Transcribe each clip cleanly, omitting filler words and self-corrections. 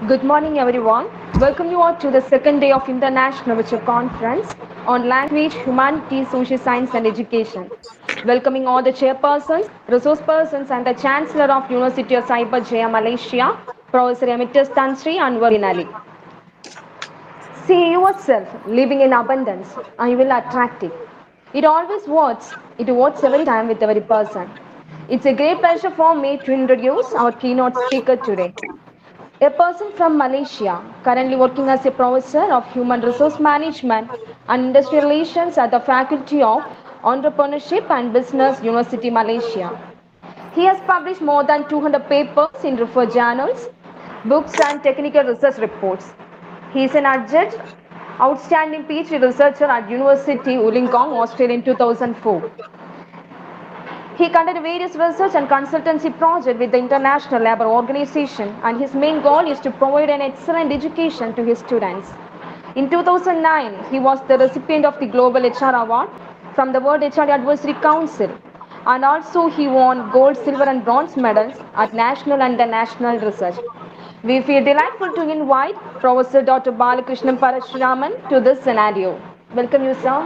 Good morning, everyone. Welcome you all to the second day of International Virtual Conference on Language, Humanities, Social Science and Education. Welcoming all the chairpersons, resource persons and the Chancellor of University of Cyber Jaya Malaysia, Professor Emeritus Tan Sri Anwar bin Ali. See yourself living in abundance and you will attract it. It always works. It works every time with every person. It's a great pleasure for me to introduce our keynote speaker today. A person from Malaysia, currently working as a professor of human resource management and industrial relations at the Faculty of Entrepreneurship and Business, University Malaysia. He has published more than 200 papers in referred journals, books and technical research reports. He is an adjunct outstanding PhD researcher at University Wollongong, Australia in 2004. He conducted various research and consultancy projects with the International Labour Organization, and his main goal is to provide an excellent education to his students. In 2009, he was the recipient of the Global HR Award from the World HR Advisory Council, and also he won gold, silver and bronze medals at national and international research. We feel delightful to invite Professor Dr. Balakrishnan Parashuraman to this scenario. Welcome you, sir.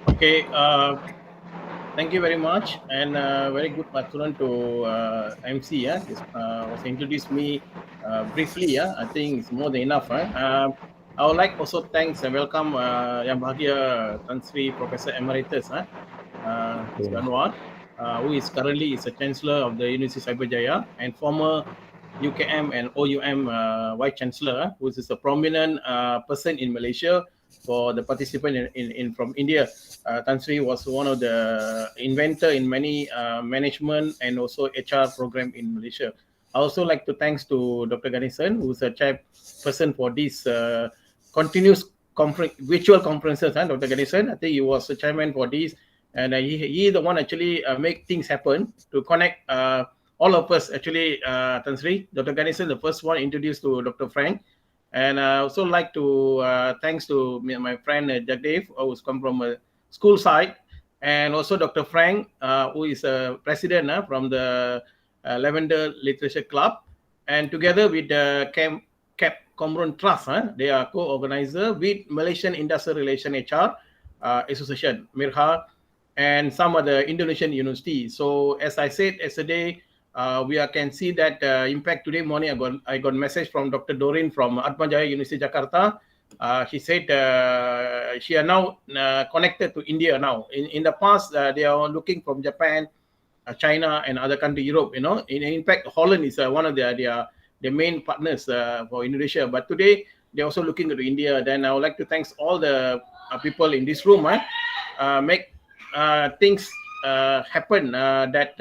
Okay, thank you very much, and very good afternoon to MC. Was introduced me briefly. I think it's more than enough. I would like also thanks and welcome Yang Bahagia Tan Sri Professor Emeritus Anwar, who is currently a Chancellor of the University of Cyberjaya and former UKM and OUM Vice Chancellor, who is a prominent person in Malaysia for the participant in from India. Tan Sri was one of the inventor in many management and also HR program in Malaysia. I also like to thanks to Dr. Ganesan, who's a chairperson for this continuous virtual conferences. Dr. Ganesan, I think he was the chairman for this, and he the one actually make things happen to connect all of us. Actually, Tan Sri, Dr. Ganesan, the first one introduced to Dr. Frank. And I also like to thanks to my friend Jagdev, who's come from a school side, and also Dr. Frank, who is a president from the Lavender Literature Club, and together with the Cap Comron Trust, they are co-organizer with Malaysian Industrial Relation HR Association, Mirha, and some other Indonesian universities. So as I said yesterday, we can see that impact today morning. I got a message from Dr. Doreen from Atmajaya University Jakarta. She said she are now connected to India now. In the past, they are looking from Japan, China, and other country, Europe. In fact, Holland is one of their main partners for Indonesia. But today they're also looking at India. Then I would like to thank all the people in this room. Make things happen that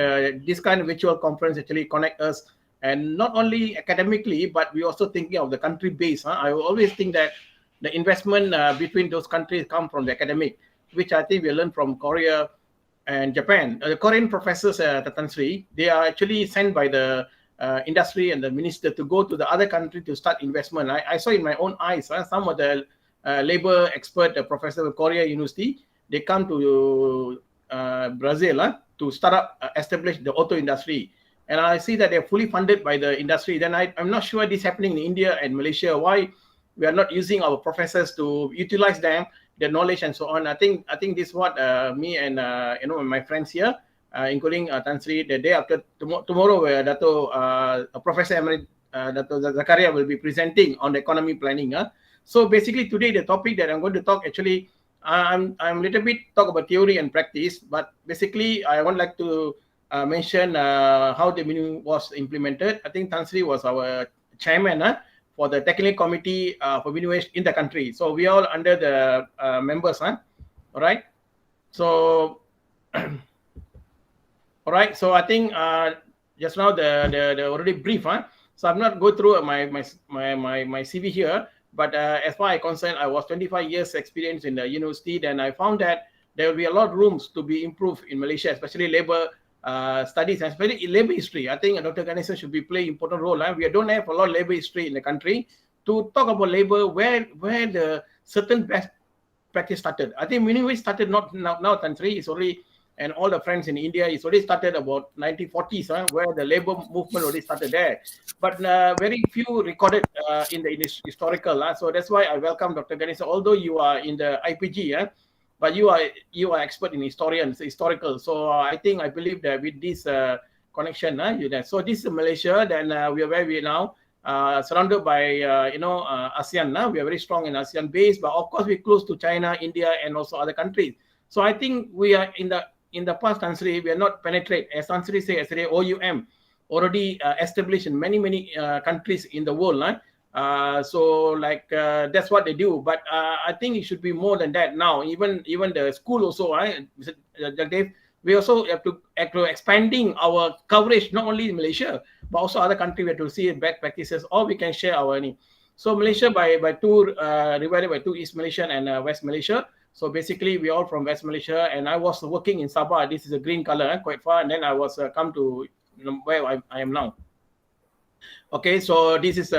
this kind of virtual conference actually connect us, and not only academically, but we also thinking of the country base. I always think that the investment between those countries come from the academic, which I think we learn from Korea and Japan. The Korean professors at Tan Sri, they are actually sent by the industry and the minister to go to the other country to start investment. I saw in my own eyes some of the labor expert professor of Korea University, they come to Brazil to start up, establish the auto industry. And I see that they're fully funded by the industry. Then I'm not sure this happening in India and Malaysia. Why we are not using our professors to utilize them, their knowledge and so on. I think this is what me and my friends here, including Tan Sri, the day after tomorrow, where Professor Emeritus Dato Zakaria will be presenting on the economy planning. So basically today the topic that I'm going to talk, actually I'm a little bit talk about theory and practice, but basically I would like to mention how the menu was implemented. I think Tan Sri was our chairman for the technical committee for Minuage in the country. So we all under the members, all right? So, all right. So I think just now the already brief, so I'm not go through my CV here. But as far as I'm concerned, I was 25 years experience in the university. Then I found that there will be a lot of rooms to be improved in Malaysia, especially labor studies, and especially labor history. I think Dr. Ganesan should be playing important role. We don't have a lot of labor history in the country to talk about labor, where the certain best practice started. I think minimum wage started not now country. It's already and all the friends in India. It's already started about 1940s, where the labor movement already started there. But very few recorded in the historical. So that's why I welcome Dr. Ganesh. Although you are in the IPG, but you are expert in historical. So I believe that with this connection, so this is Malaysia. Then we are where we are now. Surrounded by ASEAN. We are very strong in ASEAN base, but of course we're close to China, India, and also other countries. So I think we are in the past, Tansri, we are not penetrate. As Tansri said yesterday, OUM already established in many countries in the world. So like that's what they do. But I think it should be more than that now. Even the school also, Dave, we also have to expanding our coverage not only in Malaysia but also other countries. We have to see best practices, or we can share our any. So Malaysia by two divided by two, East Malaysia and West Malaysia. So basically we all from West Malaysia, and I was working in Sabah. This is a green color, quite far, and then I was come to where I am now. Okay, so this is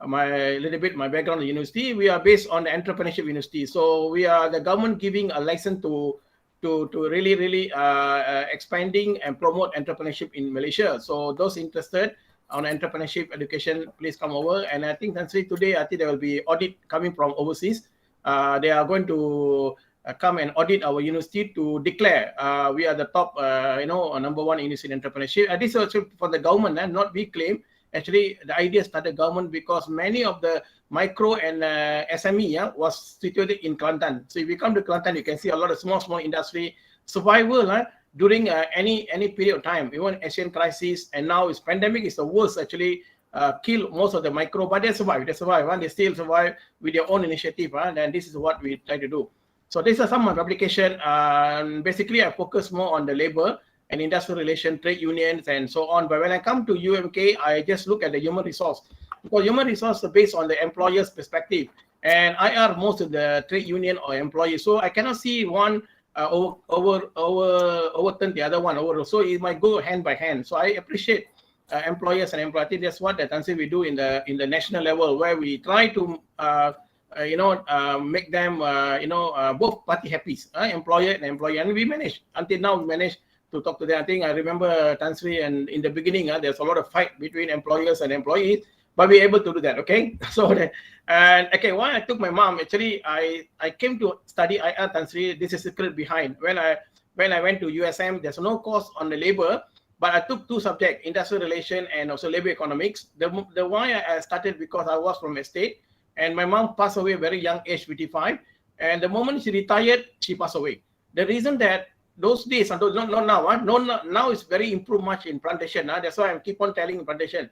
my background at university. We are based on the entrepreneurship university. So we are the government giving a license to really expanding and promote entrepreneurship in Malaysia. So those interested on entrepreneurship education, please come over. And I think today, I think there will be audit coming from overseas. They are going to come and audit our university to declare we are the top, number one university in entrepreneurship. And this is also for the government, not we claim. Actually, the idea started government because many of the micro and SME was situated in Kelantan. So if you come to Kelantan, you can see a lot of small industry survival during any period of time, even Asian crisis, and now it's pandemic is the worst actually. Kill most of the micro, but they survive. They still survive with their own initiative, and this is what we try to do. So these are some of the application. Basically, I focus more on the labor and industrial relation, trade unions, and so on. But when I come to UMK, I just look at the human resource, because human resource is based on the employer's perspective, and I are most of the trade union or employee. So I cannot see one overturn the other one over. So it might go hand by hand. So I appreciate employers and employees. I think that's what we do in the national level, where we try to make them both party happy, employer and employee, and we manage until now. We manage to talk to them. I think I remember Tansri, and in the beginning, there's a lot of fight between employers and employees, but we're able to do that. Okay, so why I took my mom, actually, I came to study IR, Tansri. This is the secret behind. When I went to USM, there's no course on the labor, but I took two subjects, industrial relation and also labor economics. The why I started because I was from estate, and my mom passed away at a very young age, 55, and the moment she retired, she passed away. The reason that those days, not now, now it's very improved much in plantation. That's why I keep on telling plantation.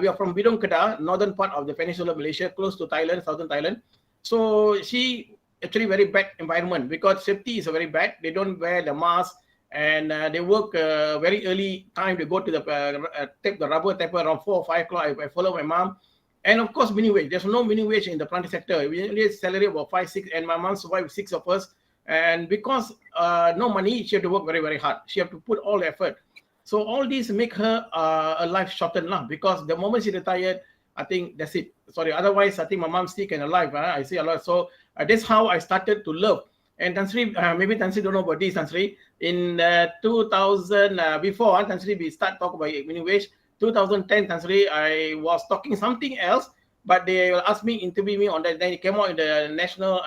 We are from Bidong Kedah, northern part of the Peninsula Malaysia, close to Thailand, southern Thailand. So she actually very bad environment because safety is very bad. They don't wear the mask, and they work very early time to go to the take the rubber tapper around 4 or 5 o'clock. I follow my mom. And of course, minimum wage. There's no minimum wage in the plantation sector. We only salary about 5, 6, and my mom survived with 6 of us. And because no money, she had to work very, very hard. She had to put all effort. So all these make her a life shortened now, because the moment she retired, I think that's it. Sorry, otherwise I think my mom's still and alive. I see a lot. So that's how I started to love. And Tansri, maybe Tansri don't know about this, Tansri. In 2000, before Tansri, we start talk about minimum wage. 2010, Tansri, I was talking something else, but they asked me, interview me on that. Then it came out in the national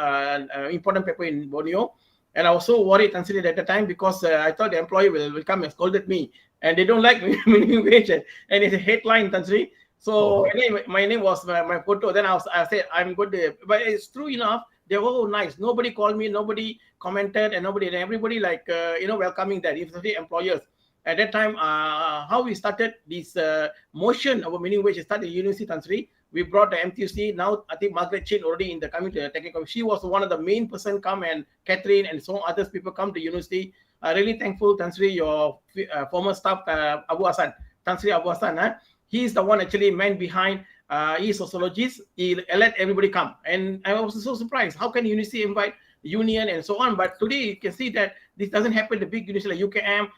important paper in Borneo. And I was so worried, Tansri, at the time, because I thought the employee will come and scolded me. And they don't like minimum wage. And it's a headline, Tansri. So my name was my photo. Then I said, I'm good. But it's true enough. They were all nice. Nobody called me. Nobody commented. And everybody welcoming that. Especially employers. At that time, how we started this motion of a minimum wage started at University Tansri. We brought the MTUC. Now, I think Margaret Chin already in the coming to the technical. She was one of the main person come, and Catherine and so other people come to university. Really thankful, Tansri, your former staff, Abu Hassan. Tansri Abu Hassan. He is the one actually man behind. He's a sociologist. He let everybody come. And I was so surprised. How can university invite union and so on? But today you can see that this doesn't happen to big university like UKM.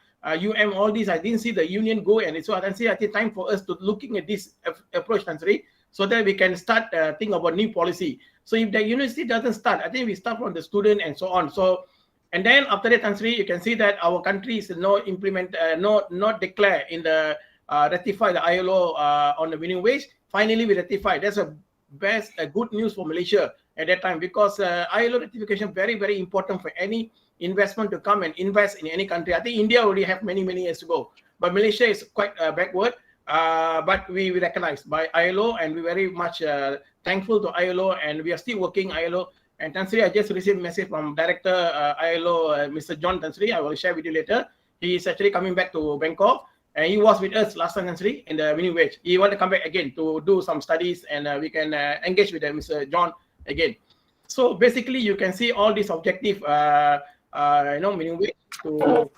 All these, I didn't see the union go, and so I think it's time for us to looking at this approach, Tansri, so that we can start think about new policy. So if the university doesn't start, I think we start from the student and so on. So And then after that, Tan Sri, you can see that our country is not declare in the ratify the ILO on the minimum wage. Finally, we ratified. That's a good news for Malaysia at that time, because ILO ratification very important for any investment to come and invest in any country. I think India already have many years to go, but Malaysia is quite backward. But we recognize by ILO, and we very much thankful to ILO, and we are still working ILO. And Tan Sri, I just received a message from Director ILO, Mr. John Tan Sri. I will share with you later. He is actually coming back to Bangkok, and he was with us last time, Tan Sri, in the minimum wage. He want to come back again to do some studies, and we can engage with Mr. John again. So basically, you can see all these objective, minimum wage to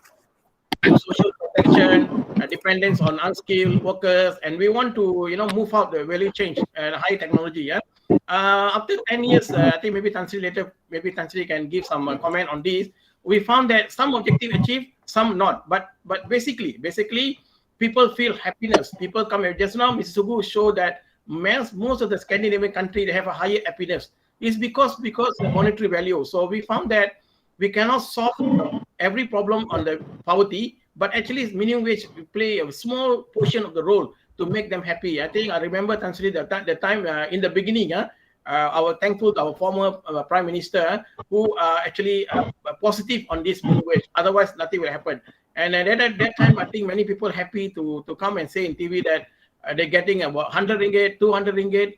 social protection, dependence on unskilled workers, and we want to move out the value change and high technology. Yeah. After 10 years, I think maybe Tan Sri can give some comment on this. We found that some objective achieved, some not. But basically, people feel happiness. People come here. Just now, Mrs. Sugu showed that most of the Scandinavian countries, they have a higher happiness. It's because of monetary value. So we found that we cannot solve every problem on the poverty, but actually minimum wage play a small portion of the role to make them happy. I think I remember, Tan Sri, the time in the beginning, our thankful to our former Prime Minister who actually positive on this minimum wage. Otherwise, nothing will happen. And at that time, I think many people happy to come and say in TV that they're getting about 100 ringgit, 200 ringgit.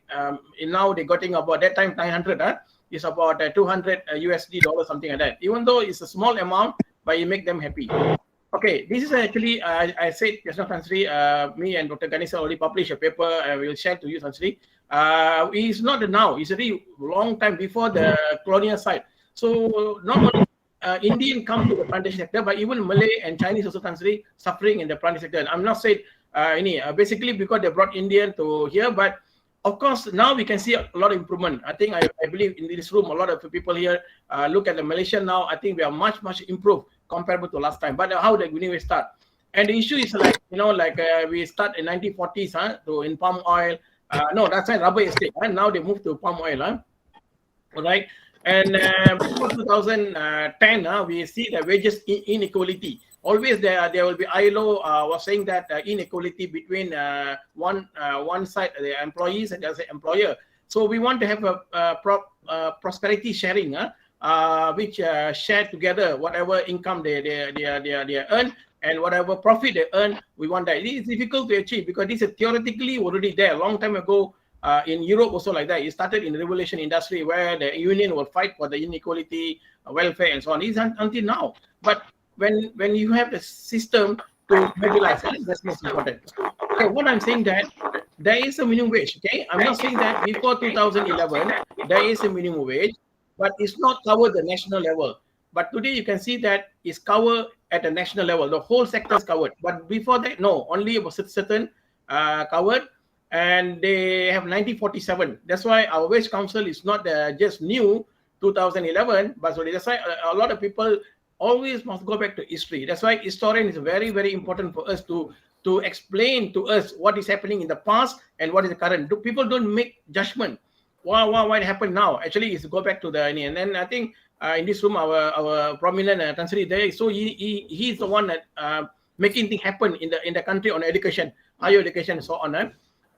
Now they're getting about that time 900. It's about 200 USD dollars, something like that. Even though it's a small amount, but you make them happy. Okay, this is actually, I said just now, Tan Sri, me and Dr. Ganesh already published a paper, and we'll share to you, Tan Sri. It's not now, it's already long time before the colonial side. So not only Indian come to the plantation sector, but even Malay and Chinese also, Tan Sri, suffering in the plantation sector. I'm not saying basically because they brought Indian to here, but of course, now we can see a lot of improvement. I think I believe in this room, a lot of people here look at the Malaysia now. I think we are much improved comparable to last time. But how the we start? And the issue is like, we start in 1940s in palm oil. No, that's a rubber estate. Now they moved to palm oil. All right. And before 2010, we see the wages inequality. Always there will be ILO was saying that inequality between one side the employees and the other employer. So we want to have a prosperity sharing, which share together whatever income they earn and whatever profit they earn. We want that. It is difficult to achieve because this is theoretically already there a long time ago. In Europe also like that. It started in the revolution industry where the union will fight for the inequality, welfare and so on. It's until now. But when you have the system to mobilize, that's most important. Okay, what I'm saying that there is a minimum wage. Okay, I'm not saying that before 2011 there is a minimum wage, but it's not covered the national level. But today you can see that it's covered at the national level. The whole sector is covered. But before that, no, only about certain covered. And they have 1947. That's why our wage council is not just new 2011, but so that's why a lot of people always must go back to history. That's why historian is very important for us to explain to us what is happening in the past and what is the current. People don't make judgment. Why it happened now? Actually, is go back to the and then I think in this room our prominent Tan Sri there. So he's the one that making things happen in the country on education, higher education, and so on.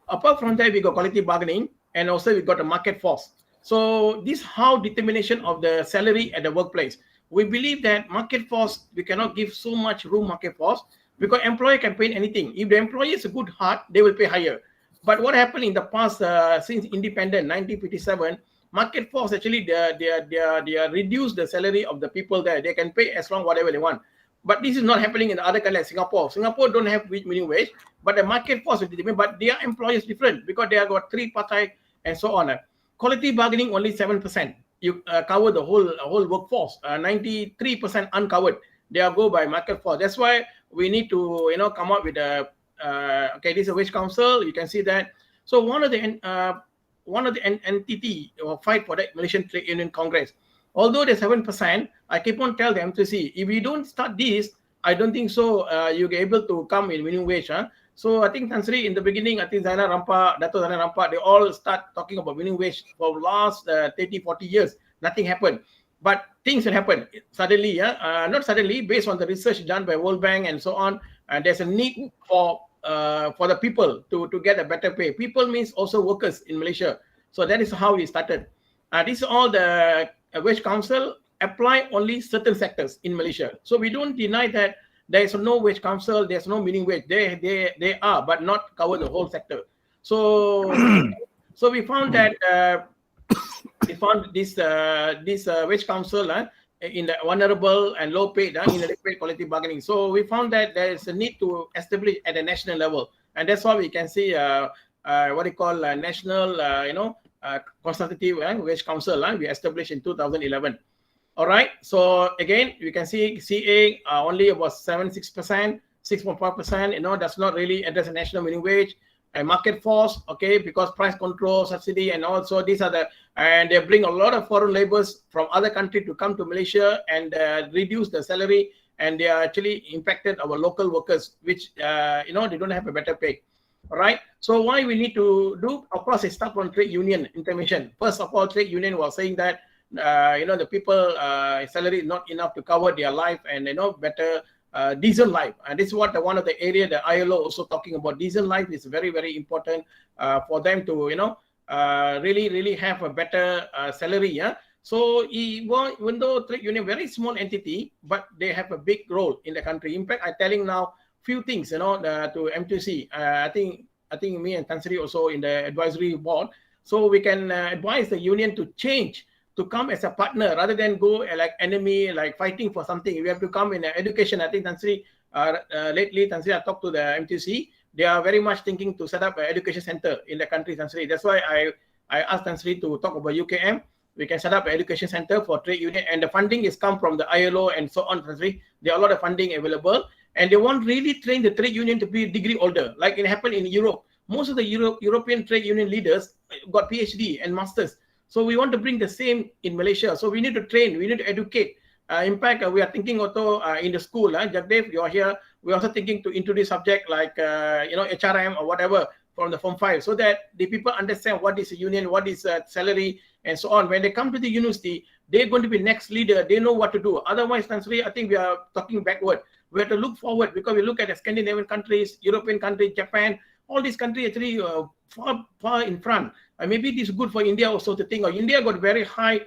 Apart from that, we got quality bargaining, and also we got a market force. So this how determination of the salary at the workplace. We believe that market force, we cannot give so much room market force because employer can pay anything. If the employer is a good heart, they will pay higher. But what happened in the past since independent 1957, market force actually they reduce the salary of the people there. They can pay as long whatever they want. But this is not happening in the other countries like Singapore. Singapore don't have minimum wage, but the market force is determined. But their employers different because they have got three party and so on. Quality bargaining only 7%. You cover the whole workforce. 93% uncovered. They are go by market force. That's why we need to come up with a this is a wage council. You can see that. So one of the entity fight for the Malaysian Trade Union Congress. Although there's 7%, I keep on tell them to see if we don't start this, I don't think so. You'll be able to come in minimum wage. So I think Tan Sri in the beginning, I think Dato' Zainal Rampak, they all start talking about minimum wage for last 30, 40 years. Nothing happened. But things will happen suddenly, not suddenly, based on the research done by World Bank and so on. And there's a need for the people to get a better pay. People means also workers in Malaysia. So that is how we started. This is all the wage council apply only certain sectors in Malaysia. So we don't deny that there is no wage council, there's no minimum wage. They are, but not cover the whole sector. So we found that we found this wage council in the vulnerable and low paid in the paid quality bargaining. So we found that there is a need to establish at a national level, and that's why we can see what they call national consultative wage council we established in 2011. All right. So again, you can see CA only about 6%, 6.5%. Does not really address the national minimum wage and market force. Okay, because price control, subsidy, and also these are and they bring a lot of foreign laborers from other countries to come to Malaysia and reduce the salary, and they are actually impacted our local workers, which they don't have a better pay. All right. So why we need to do? Of course, it starts from trade union intervention. First of all, trade union was saying that the people salary is not enough to cover their life and better decent life. And this is what one of the area that ILO also talking about. Decent life is very, very important for them to really have a better salary. Yeah. So even though trade union very small entity, but they have a big role in the country. In fact, I'm telling now few things to M2C. I think me and Tan Sri also in the advisory board. So we can advise the union to change, to come as a partner rather than go like enemy, like fighting for something. We have to come in education. I think Tan Sri, lately, Tan Sri, I talked to the M2C. They are very much thinking to set up an education center in the country, Tan Sri. That's why I asked Tan Sri to talk about UKM. We can set up an education center for trade union, and the funding is come from the ILO and so on, Tan Sri. There are a lot of funding available, and they want really train the trade union to be degree holder, like it happened in Europe. Most of the European trade union leaders got PhD and masters. So we want to bring the same in Malaysia. So we need to train, we need to educate. In fact, we are thinking also in the school, Jagdev, you are here. We're also thinking to introduce subject like HRM or whatever from the Form 5, so that the people understand what is a union, what is a salary, and so on. When they come to the university, they're going to be next leader. They know what to do. Otherwise, Tan Sri, I think we are talking backward. We have to look forward, because we look at the Scandinavian countries, European countries, Japan, all these countries actually far in front. Maybe it is good for India also to think. India got very high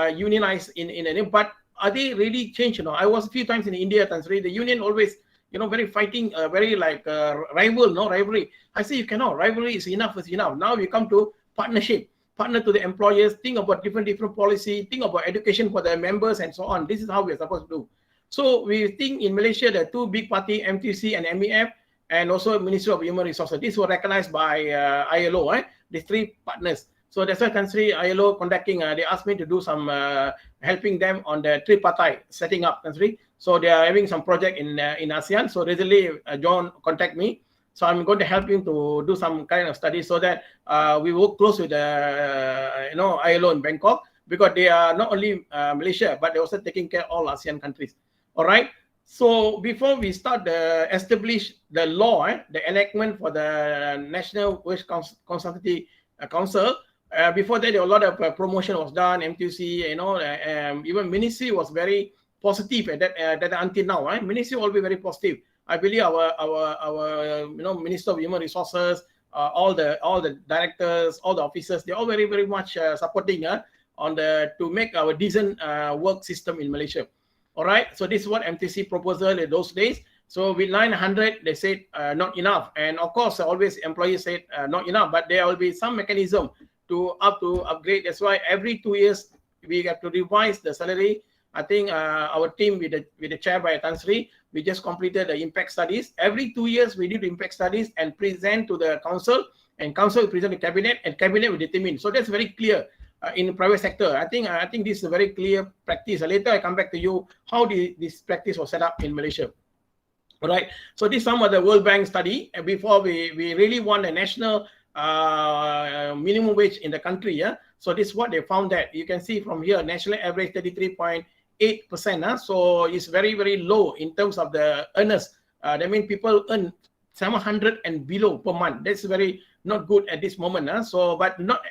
unionized in but are they really changed? I was a few times in India, Tan Sri. The union always very fighting, very like rivalry. I say you cannot. Rivalry is enough. Now we come to partnership. Partner to the employers. Think about different policy. Think about education for the members and so on. This is how we are supposed to do. So we think in Malaysia there are two big party, MTC and MEF, and also Ministry of Human Resources. These were recognized by ILO. These three partners. So that's why country ILO conducting. They asked me to do some helping them on the tripartite setting up country. So they are having some project in ASEAN. So recently John contact me. So I'm going to help him to do some kind of study, so that we work close with the ILO in Bangkok, because they are not only Malaysia, but they're also taking care of all ASEAN countries. All right. So before we start establish the law, the enactment for the National Wage Consultative Council, before that there was a lot of promotion was done. MTC, even Ministry was very positive at that until now. Ministry will be very positive. I believe our Minister of Human Resources, all the directors, all the officers, they all very, very much supporting on to make our decent work system in Malaysia. All right. So this is what MTC proposal in those days. So with 900, they said not enough. And of course, always employees said not enough, but there will be some mechanism to upgrade. That's why every 2 years we have to revise the salary. I think our team with the chair by Tan Sri, we just completed the impact studies. Every 2 years we do impact studies and present to the council, and council will present to cabinet, and cabinet will determine. So that's very clear. In the private sector, I think this is a very clear practice. Later I come back to you how this practice was set up in Malaysia. All right. So this is some of the World Bank study. Before we really want a national minimum wage in the country. So this is what they found, that you can see from here, national average 33.8%. So it's very, very low in terms of the earners. That means people earn 700 and below per month. That's very not good at this moment. So, but not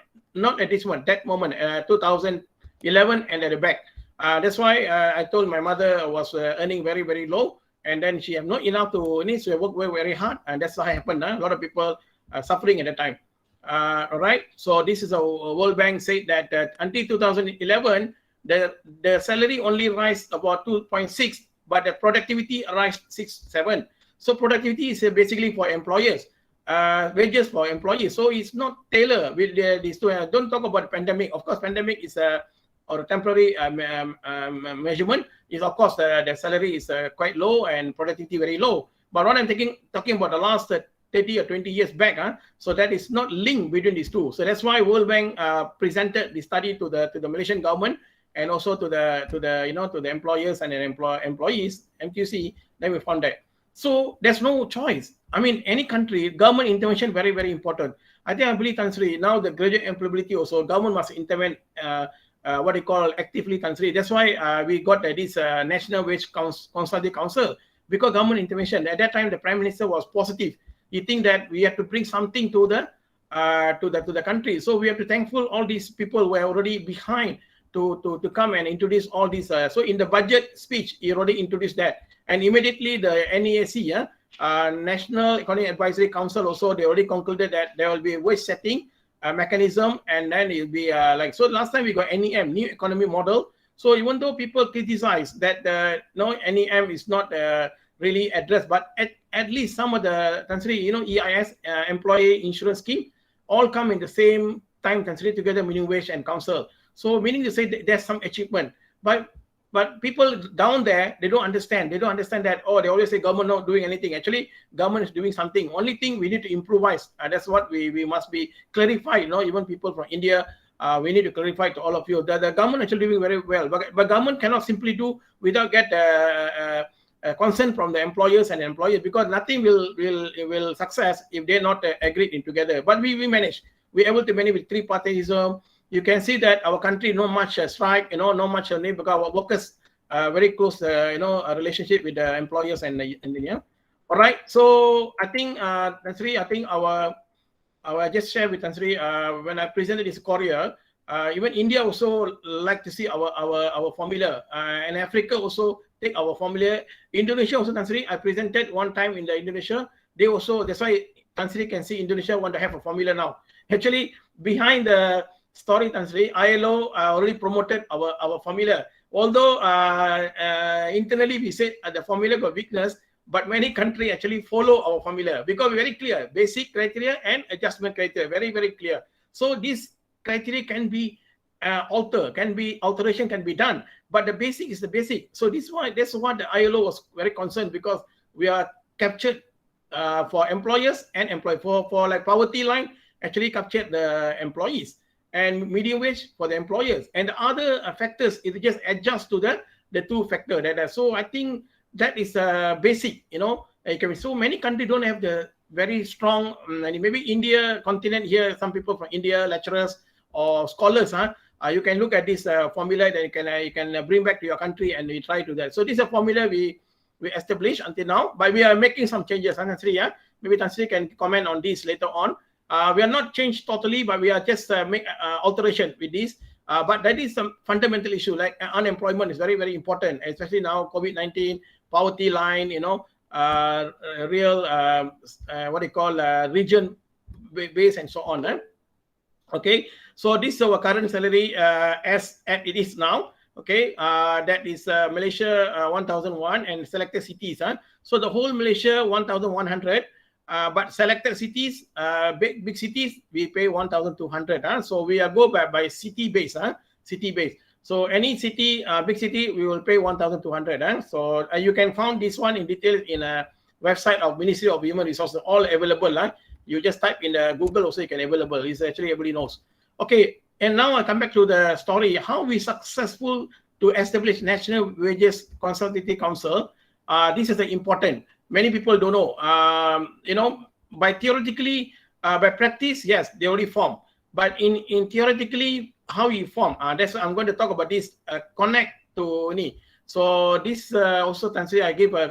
at this one, that moment, 2011 and at the back. That's why I told my mother was earning very, very low, and then she have not enough to needs to work very, very hard, and that's what happened. A lot of people suffering at the time. All right. So this is a World Bank said that until 2011, the salary only rise about 2.6, but the productivity rise 6.7. So productivity is basically for employers, wages for employees. So it's not tailored with these two. Don't talk about pandemic. Of course, pandemic is a or a temporary measurement. Is of course the salary is quite low and productivity very low. But what I'm talking about the last 30 or 20 years back, so that is not linked between these two. So that's why World Bank presented the study to the Malaysian government and also to the employers and employees, MQC. Then we found that. So there's no choice. I mean, any country, government intervention very, very important. I believe, Tan Sri, now the graduate employability also, government must intervene, what they call actively, Tan Sri. That's why we got this National Wage Consultative Council, because government intervention. At that time, the Prime Minister was positive. He think that we have to bring something to the country. So we have to thankful all these people who are already behind to come and introduce all these. So in the budget speech, he already introduced that. And immediately the NEAC, National Economic Advisory Council, also they already concluded that there will be a wage setting mechanism, and then it'll be so last time we got NEM, New Economy Model. So even though people criticize that NEM is not really addressed, but at least some of the EIS, employee insurance scheme, all come in the same time, consider together minimum wage and council. So meaning to say that there's some achievement, but people down there, they don't understand. They don't understand that, they always say government not doing anything. Actually, government is doing something. Only thing we need to improvise. That's what we must be clarified. Even people from India, we need to clarify to all of you that the government actually doing very well. But government cannot simply do without get consent from the employers and employees, because nothing will success if they're not agreed in together. But we manage. We're able to manage with three-partyism. You can see that our country no much strike, no much need, because our workers very close, a relationship with the employers and the All right. So I think Tan Sri, I think I just share with Tan Sri when I presented this Korea. Even India also like to see our formula, and Africa also take our formula. Indonesia also, Tan Sri, I presented one time in the Indonesia. They also, that's why Tan Sri can see Indonesia want to have a formula now. Actually, behind the story, Tan Sri, ILO already promoted our formula. Although internally we said the formula got weakness, but many countries actually follow our formula because we're very clear, basic criteria and adjustment criteria, very, very clear. So this criteria can be alteration can be done, but the basic is the basic. So that's what the ILO was very concerned, because we are captured for employers and employees. For like poverty line, actually captured the employees, and medium wage for the employers, and the other factors it just adjust to the two factor that. So I think that is basic. So many countries don't have the very strong. Maybe India continent here, some people from India, lecturers or scholars, you can look at this formula that you can bring back to your country, and we try to that. So this is a formula we established until now, but we are making some changes. Tan Sri, maybe Tan Sri can comment on this later on. We are not changed totally, but we are just make alteration with this. But that is some fundamental issue, like unemployment is very, very important, especially now COVID-19, poverty line, real what they call region base and so on. Okay, so this is our current salary as it is now. Okay, that is Malaysia 1,001 and selected cities. So the whole Malaysia 1,100. But selected cities, big cities, we pay 1,200. So we go by city base. City base. So any city, big city, we will pay 1,200. So you can find this one in detail in a website of Ministry of Human Resources, all available. You just type in Google also, you can available. It's actually everybody knows. Okay, and now I come back to the story. How we successful to establish National Wages Consultative Council. This is important. Many people don't know. By theoretically, by practice, yes, they already form. But in theoretically, how you form? That's what I'm going to talk about this. Connect to ni. So this also, Tan Sri, I gave an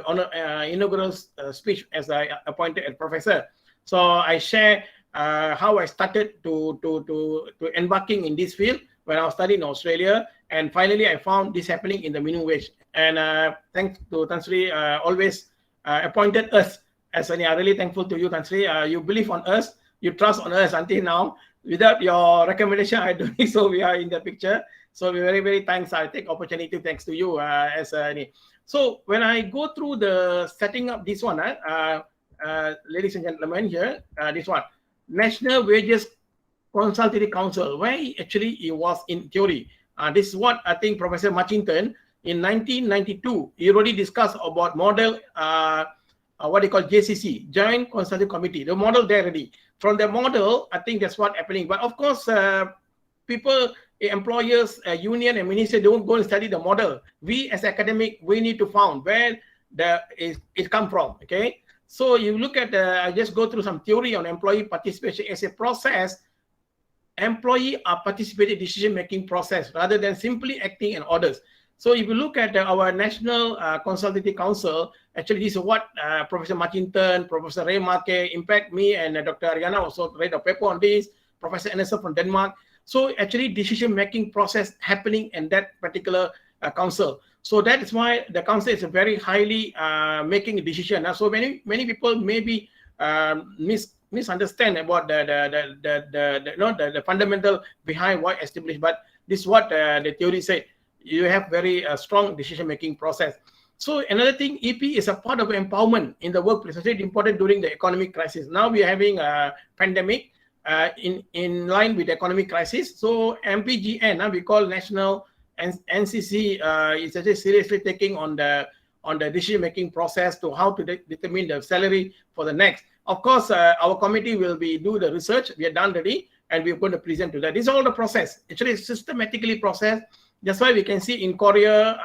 inaugural speech as I appointed a professor. So I share how I started to embarking in this field when I was studying in Australia, And finally, I found this happening in the minimum wage. And thanks to Tan Sri, always appointed us. As I'm really thankful to you, Tan Sri. You believe on us, you trust on us until now. Without your recommendation, I don't think so. We are in the picture. So we're very, very thanks. I take opportunity thanks to you So when I go through the setting up this one, ladies and gentlemen, here, this one, National Wages Consultative Council, where actually it was in theory. This is what I think Professor Marchington in 1992, he already discussed about model, what they call JCC, Joint Consultative Committee, the model there already. From the model, I think that's what happening. But of course, people, employers, union and minister don't go and study the model. We as academic, we need to find where it come from, okay? So you look at, I just go through some theory on employee participation as a process. Employee are participating in decision-making process rather than simply acting in orders. So if you look at our National Consultative Council, actually this is what Professor Marchington, Professor Ray Marke, in fact me and Dr. Ariana also read a paper on this, Professor Anderson from Denmark. So actually decision-making process happening in that particular council. So that is why the council is very highly making a decision. So many people maybe misunderstand about the fundamental behind why established, but this is what the theory say. You have very strong decision-making process. So another thing, EP is a part of empowerment in the workplace. It's very important during the economic crisis. Now we are having a pandemic in line with the economic crisis. So MPGN, we call National NCC, is actually seriously taking on the decision-making process to how to determine the salary for the next. Of course, our committee will do the research. We are done already, and we're going to present to that. This is all the process. Actually, systematically processed. That's why we can see in Korea,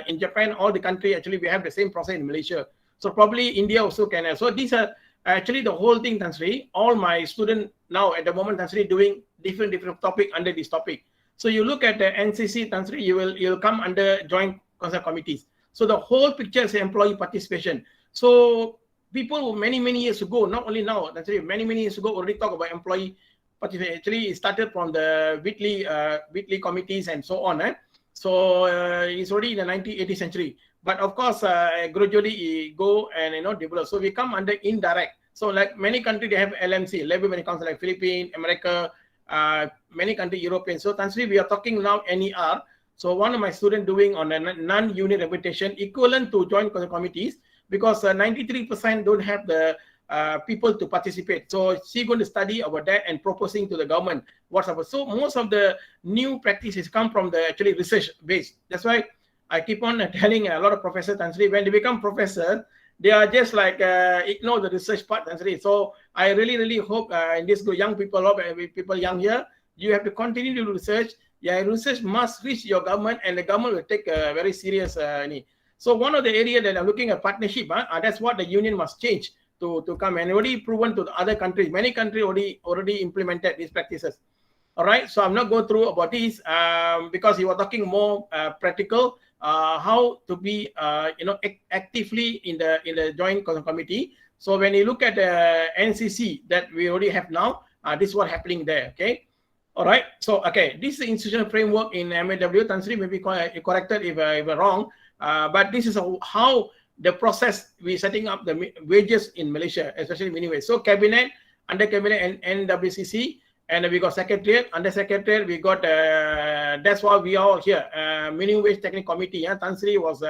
in Japan, all the country, actually, we have the same process in Malaysia. So probably India also can have. So these are actually the whole thing, Tan Sri. All my students now at the moment, Tan Sri, doing different topic under this topic. So you look at the NCC, Tan Sri, you'll come under joint consult committees. So the whole picture is employee participation. So people many years ago, not only now, Tan Sri, many years ago already talk about employee participation. Actually, it started from the weekly committees and so on. So it's already in the 1980th century. But of course, gradually it go and develop. So we come under indirect. So like many countries, they have LMC, Labor Management Council, like Philippines, America, many countries, European. So Tan Sri, we are talking now NER. So one of my students doing on a non-unit reputation equivalent to joint committees, because 93% don't have the people to participate. So she's going to study about that and proposing to the government what's up. So most of the new practices come from the actually research base. That's why I keep on telling a lot of professors, Tan Sri, when they become professor, they are just like ignore the research part, Tan Sri. So I really hope in this group, young people, people young here, you have to continue to do research. Yeah, research must reach your government, and the government will take a very serious need. So one of the areas that I'm looking at partnership, that's what the union must change to come, and already proven to the other countries. Many countries already implemented these practices. All right, so I'm not going through about this because you were talking more practical, how to be actively in the joint committee. So when you look at the NCC that we already have now, this is what happening there. Okay. All right. So okay, this is the institutional framework in MAW. Tan Sri may be corrected if I'm wrong, but this is how the process we setting up the wages in Malaysia, especially minimum wage. So cabinet, under cabinet and NWCC, and we got secretariat, under secretariat we got that's why we are all here. Minimum wage technical committee. Tan Sri was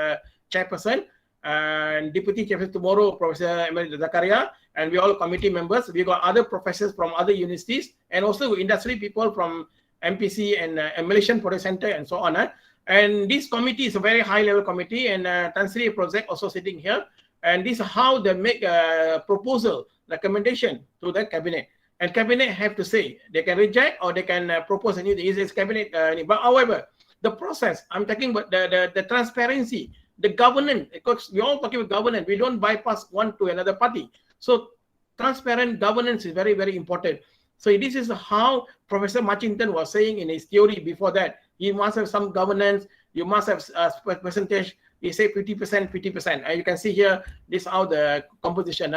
chairperson, and deputy chairperson tomorrow, Professor Emeritus Zakaria, and we all committee members. We got other professors from other universities, and also industry people from MPC and Malaysian Product Center and so on. And this committee is a very high-level committee, and Tan Sri project also sitting here. And this is how they make a proposal, recommendation to the cabinet. And cabinet have to say, they can reject or they can propose a new, it's cabinet. But however, the process, I'm talking about the transparency, the governance, because we're all talking about governance. We don't bypass one to another party. So transparent governance is very important. So this is how Professor Marchington was saying in his theory before that. You must have some governance, you must have a percentage, he say 50%. And you can see here, this is how the composition.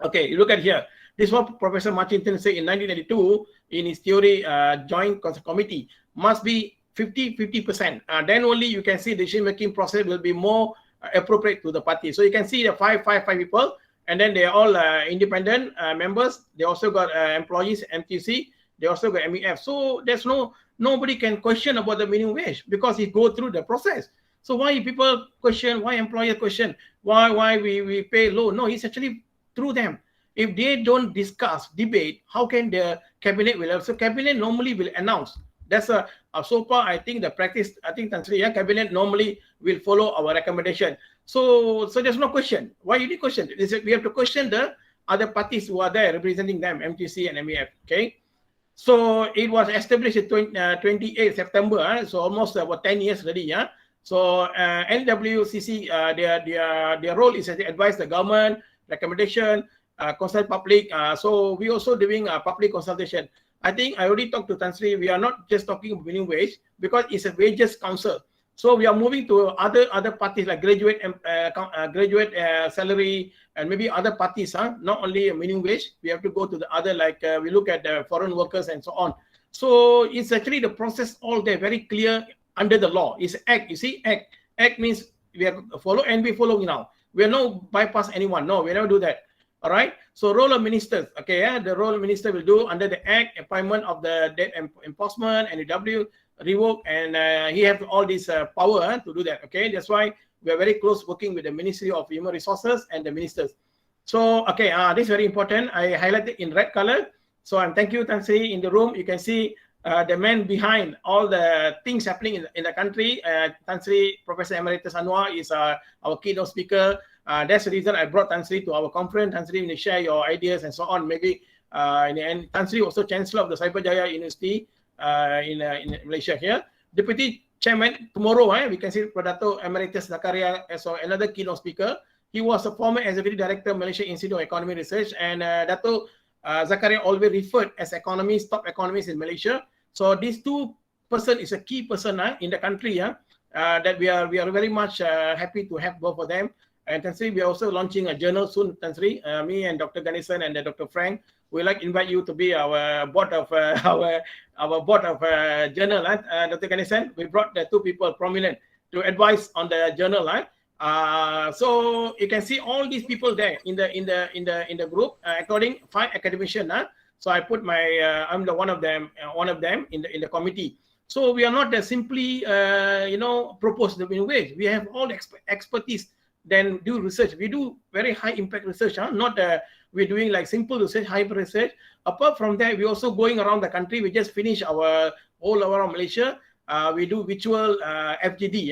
Okay, you look at here. This is what Professor Marchington said in 1992 in his theory, joint committee must be 50%. Then only you can see decision-making process will be more appropriate to the party. So you can see the five people, and then they're all independent members. They also got employees, MTC. They also got MEF. So there's nobody can question about the minimum wage because it go through the process. So why people question, why employer question, why we pay low? No, it's actually through them. If they don't discuss, debate, how can the cabinet will? So cabinet normally will announce. That's so far I think the practice. I think cabinet normally will follow our recommendation. So there's no question. Why you need question? We have to question the other parties who are there representing them, MTC and MEF. Okay. So it was established in 28 September. So almost about 10 years already. Yeah. So NWCC, their role is to advise the government, recommendation, consult public. So we also doing public consultation. I think I already talked to Tan Sri. We are not just talking about minimum wage because it's a wages council. So we are moving to other parties like graduate salary and maybe other parties. Not only a minimum wage. We have to go to the other like we look at foreign workers and so on. So it's actually the process all there very clear under the law. It's act. You see, act. Act means we have to follow and we follow now. We are no bypass anyone. No, we never do that. All right. So role of ministers. Okay. Yeah, the role of minister will do under the act appointment of the debt enforcement and NEW revoke, and he have all this power to do that. Okay. That's why we are very close working with the Ministry of Human Resources and the ministers. So okay, this is very important. I highlighted in red color. So I'm thank you, Tan Sri, in the room. You can see the man behind all the things happening in the country. Tan Sri, Professor Emeritus Anwar is our keynote speaker. That's the reason I brought Tan Sri to our conference. Tan Sri, you share your ideas and so on. Maybe and Tan Sri also Chancellor of the Cyberjaya University in Malaysia here. Deputy Chairman tomorrow, we can see Dato' Emeritus Zakaria as another keynote speaker. He was a former Executive Director of Malaysia Institute of Economy Research, and Dato' Zakaria always referred as economists, top economists in Malaysia. So these two person is a key person in the country. That we are very much happy to have both of them. And Tan Sri, we are also launching a journal soon, Tan Sri. Me and Dr. Ganesan and Dr. Frank, we like invite you to be our board of our board of journal. Dr. Ganesan, we brought the two people prominent to advise on the journal. So you can see all these people there in the group, according 5 academicians. So I put I'm the one of them in the committee. So we are not simply propose the minimum wage. We have all the expertise. Then do research. We do very high impact research. Not we're doing like simple research, high research. Apart from that, we're also going around the country. We just finished our all around Malaysia. We do virtual FGD.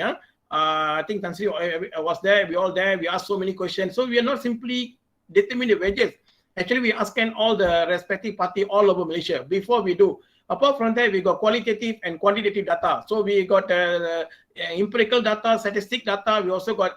I think Tan Sri was there. We all there. We asked so many questions. So we are not simply determining the wages. Actually, we asking all the respective party all over Malaysia before we do. Apart from that, we got qualitative and quantitative data. So we got empirical data, statistic data. We also got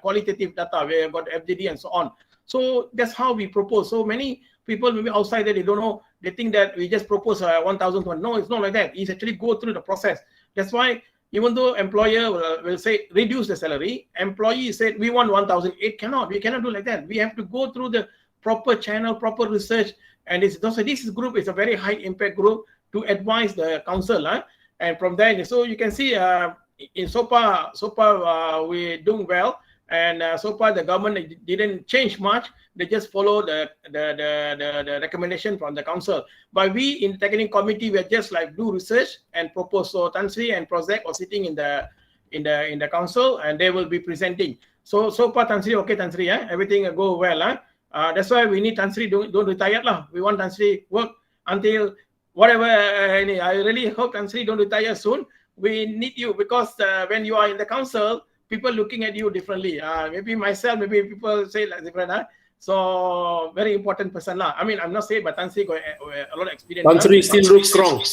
qualitative data. We got FGD and so on. So that's how we propose. So many people maybe outside that they don't know. They think that we just propose 1,000. No, it's not like that. It's actually go through the process. That's why even though employer will say reduce the salary, employee said we want 1,000. It cannot. We cannot do like that. We have to go through the proper channel, proper research. And this group is a very high impact group to advise the council, and from there, so you can see in so far we're doing well, and so far the government didn't change much. They just follow the recommendation from the council. But we in the technical committee, we are just like do research and propose. So Tan Sri and Project are sitting in the council, and they will be presenting. So far Tan Sri, okay, Tan Sri, everything go well. That's why we need Tan Sri don't retire lah. We want Tan Sri work until whatever. I really hope Tan Sri don't retire soon. We need you because when you are in the council, people looking at you differently. Maybe myself, maybe people say like different. So very important person lah. I mean, I'm not saying, but Tan Sri got a lot of experience. Tan Sri still looks strong.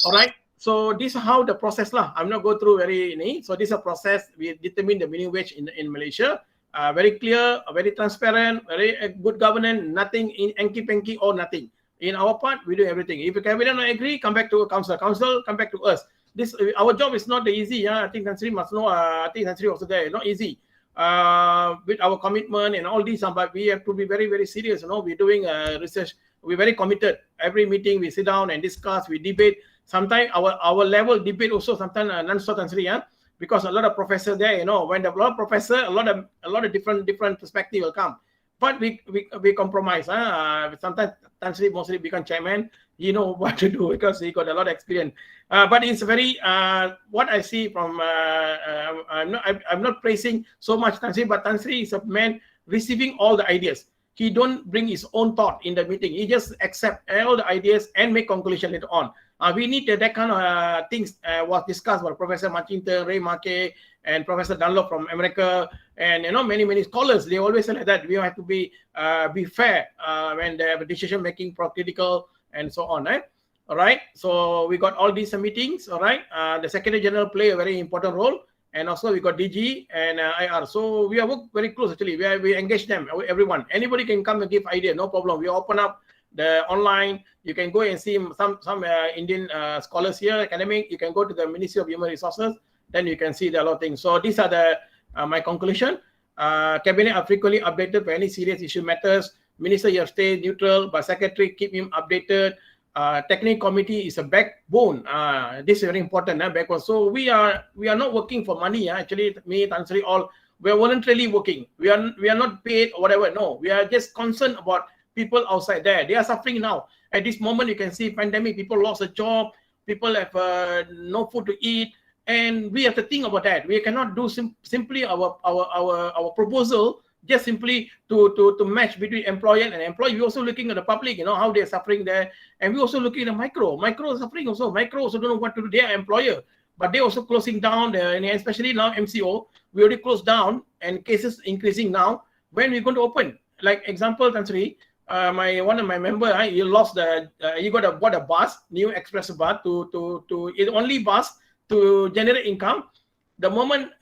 All right. So this is how the process lah. I'm not go through very. So this is a process. We determine the minimum wage in Malaysia. Very clear, very transparent, very good governance. Nothing in hanky-panky or nothing. In our part, we do everything. If the cabinet don't agree, come back to council. Council, come back to us. This our job is not easy. I think Tan Sri must know. I think Tan Sri also there. Not easy. With our commitment and all these, but we have to be very, very serious. We're doing research. We're very committed. Every meeting we sit down and discuss. We debate. Sometimes our level debate also sometimes non-stop Tan Sri, because a lot of professors there, when a lot of professor, a lot of different perspective will come. But we compromise. Sometimes Tan Sri mostly become chairman. He know what to do because he got a lot of experience. But it's very what I see from. I'm not praising so much Tan Sri, but Tan Sri is a man receiving all the ideas. He don't bring his own thought in the meeting. He just accept all the ideas and make conclusion later on. We need that kind of things was discussed by Professor Machinter, Ray Markey, and Professor Dunlop from America, and many scholars. They always say like that we have to be fair when they have decision making, critical, and so on. All right. So we got all these meetings. All right. The Secretary General play a very important role, and also we got DG and IR. So we are work very close actually. We engage them, everyone. Anybody can come and give idea, no problem. We open up the online. You can go and see some Indian scholars here, academic. You can go to the Ministry of Human Resources. Then you can see the lot of things. So these are the my conclusion. Cabinet are frequently updated for any serious issue matters. Minister, you have stayed neutral, but Secretary keep him updated. Technical committee is a backbone. This is very important. Backbone. So we are not working for money. Actually, me, Tan Sri, all we are voluntarily working. We are not paid or whatever. No, we are just concerned about people outside there. They are suffering now. At this moment, you can see pandemic. People lost a job. People have no food to eat, and we have to think about that. We cannot do simply our proposal just simply to match between employer and employee. We're also looking at the public, how they're suffering there, and we're also looking at micro is suffering also. Micro also don't know what to do. They are employer, but they're also closing down, and especially now MCO, we already closed down, and cases increasing now. When we're going to open? Like example, Tan Sri, one of my member, he lost he bought a bus, new express bus to it only bus to generate income. The moment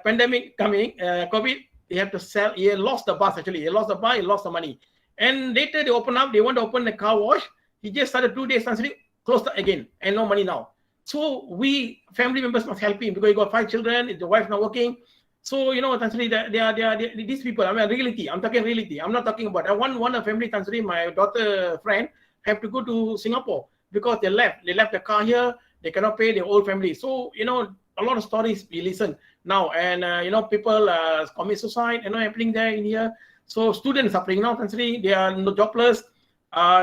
pandemic coming, COVID, he had to sell. He lost the bus actually. He lost the bus. He lost the money. And later they open up. They want to open the car wash. He just started 2 days actually closed again, and no money now. So we family members must help him because he got 5 children. The wife not working. So Tan Sri, they are these people. I mean, reality. I'm talking reality. I'm not talking about. One a family, Tan Sri, my daughter friend, have to go to Singapore because they left. They left the car here. They cannot pay their whole family. So a lot of stories we listen now, and people commit suicide. Happening there in here. So students suffering now, Tan Sri. They are jobless.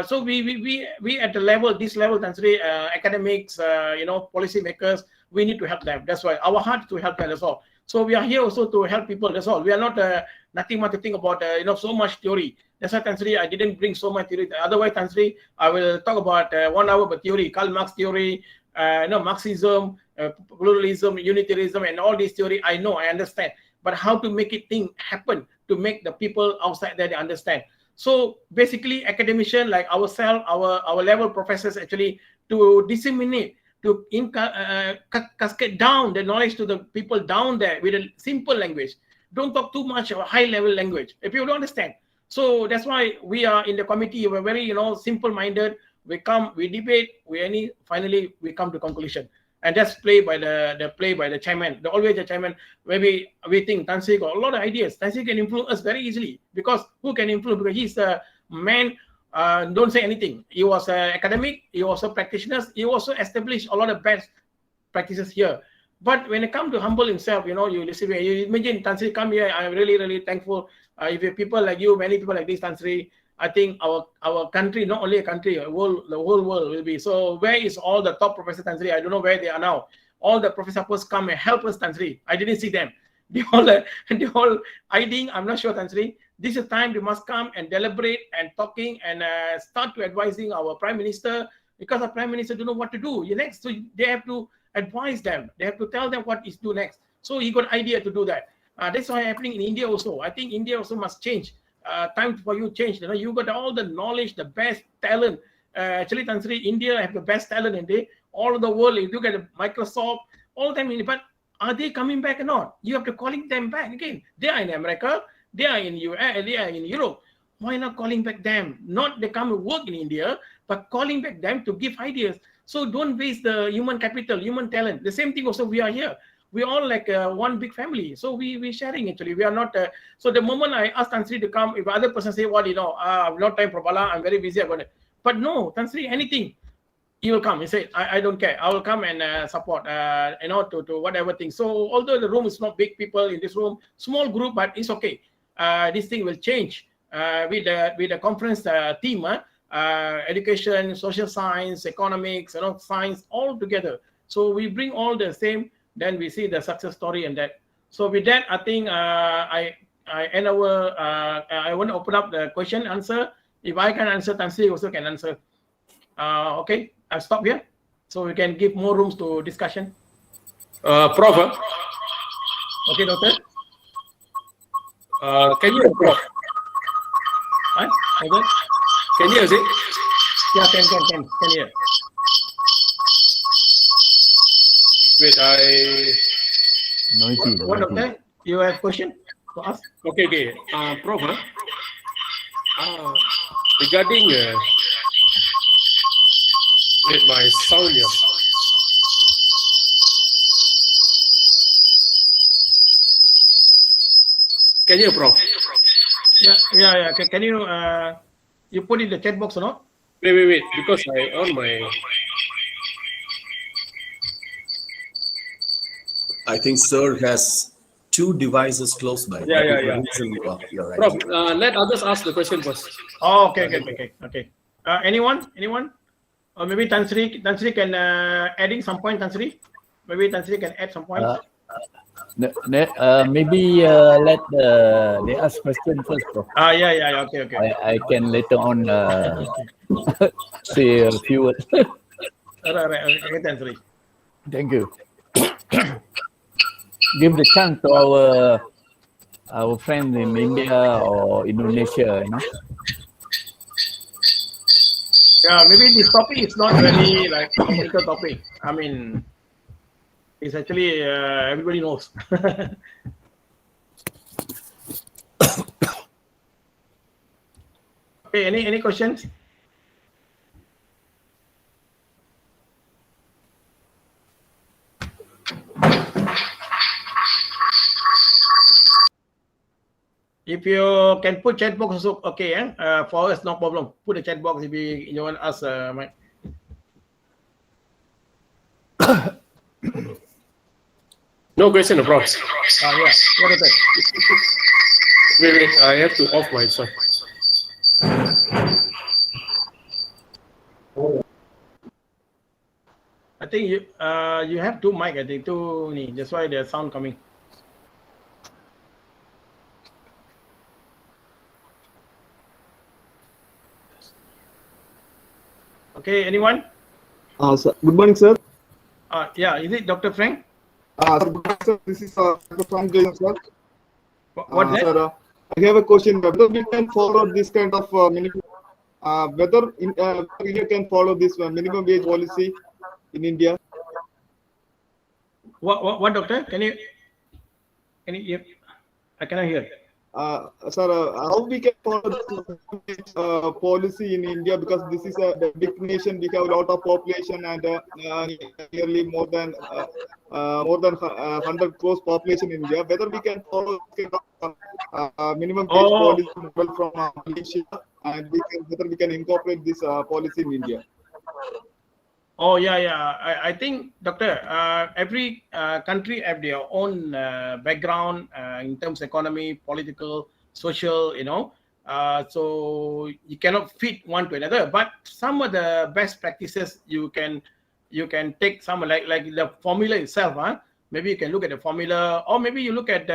So we at the level, this level, Tan Sri, academics, policy makers, we need to help them. That's why our heart to help them. That's all. So we are here also to help people. That's all. We are not nothing much to think about. So much theory. That's why Tan Sri, I didn't bring so much theory. Otherwise, Tan Sri, I will talk about 1 hour about theory, Karl Marx theory, Marxism, pluralism, unitarianism, and all this theory. I know, I understand. But how to make it thing happen to make the people outside there they understand. So basically, academician like ourselves, our level professors actually to disseminate, to cascade down the knowledge to the people down there with a simple language. Don't talk too much of a high level language if you don't understand. So that's why we are in the committee. We're very simple minded. We come, we debate, finally we come to conclusion. And that's played by the chairman. Always the chairman. Maybe we think Tan Sri got a lot of ideas. Tan Sri can influence us very easily because who can influence? Because he's a man. Don't say anything. He was an academic. He was a practitioner. He also established a lot of best practices here. But when it comes to humble himself, you listen. You imagine Tan Sri come here. I'm really, really thankful. If you people like you, many people like this, Tan Sri, I think our country, not only a country, the whole world will be. So where is all the top professors, Tan Sri? I don't know where they are now. All the professors supposed come and help us, Tan Sri. I didn't see them. They all hiding. I'm not sure, Tan Sri. This is time they must come and deliberate and talking and start to advising our Prime Minister, because our Prime Minister don't know what to do next. So they have to advise them. They have to tell them what is do next. So he got idea to do that. That's why happening in India also. I think India also must change. Time for you change. You got all the knowledge, the best talent. Actually, Tan Sri, India have the best talent in there. All of the world, if you look at Microsoft, all them in. But are they coming back or not? You have to calling them back again. They are in America. They are in US. They are in Europe. Why not calling back them? Not they come and work in India, but calling back them to give ideas. So don't waste the human capital, human talent. The same thing also we are here. We're all like one big family. So we're sharing actually. We are not. So the moment I ask Tan Sri to come, if other person say, I've no time for Bala, I'm very busy. But no, Tan Sri, anything. he will come. He said, I don't care. I will come and support, to whatever thing. So although the room is not big people in this room, small group, but it's okay. This thing will change with the conference team, education, social science, economics, science all together. So we bring all the same, then we see the success story and that. So with that, I think I end our. I want to open up the question answer. If I can answer, Tansi also can answer. Okay, I'll stop here so we can give more rooms to discussion. Prof, Okay, doctor. can you, Prof? Huh? Okay. Can you hear? Yeah, can hear. Wait, Noisy. What, doctor? You have question to ask? Okay. Prof, regarding with my sound here. Can you, Prof? Yeah. Can you you put in the chat box or not? Wait, because I on my. I think Sir has two devices close by. Yeah. You're right. Prof, let others ask the question first. Oh, okay. Anyone? Or maybe Tan Sri can adding some point. Tan Sri, maybe Tan Sri can add some point. Maybe let they ask question first, Prof. Yeah. Okay. I can later on say a few words. Right. Okay, Tan Sri. Thank you. Give the chance to our friends in India or Indonesia, Yeah, maybe this topic is not really like a political topic. I mean, it's actually everybody knows. Okay, any questions? If you can put chat box also, okay. For us, no problem. Put the chat box if you want us, Mike. No question, Prof. Yeah. What is that? Wait, I have to off my sound. I think you have two mic. I think two. That's why the sound coming. Okay, anyone? Sir, good morning, sir. Yeah, is it Dr. Frank? Sir, good morning, sir. This is Dr. Frank Jain, sir. What's that? Sir, I have a question. Whether we can follow this kind of minimum, whether India can follow this minimum wage policy in India? What doctor? Can you? I cannot hear. Sir, how we can follow this policy in India, because this is a big nation. We have a lot of population and nearly more than 100 crores population in India. Whether we can follow this kind of minimum wage policy model from Malaysia, and whether we can incorporate this policy in India. Oh yeah. I think, doctor, every country have their own background in terms of economy, political, social. So you cannot fit one to another. But some of the best practices you can take. Some like the formula itself. Maybe you can look at the formula, or maybe you look at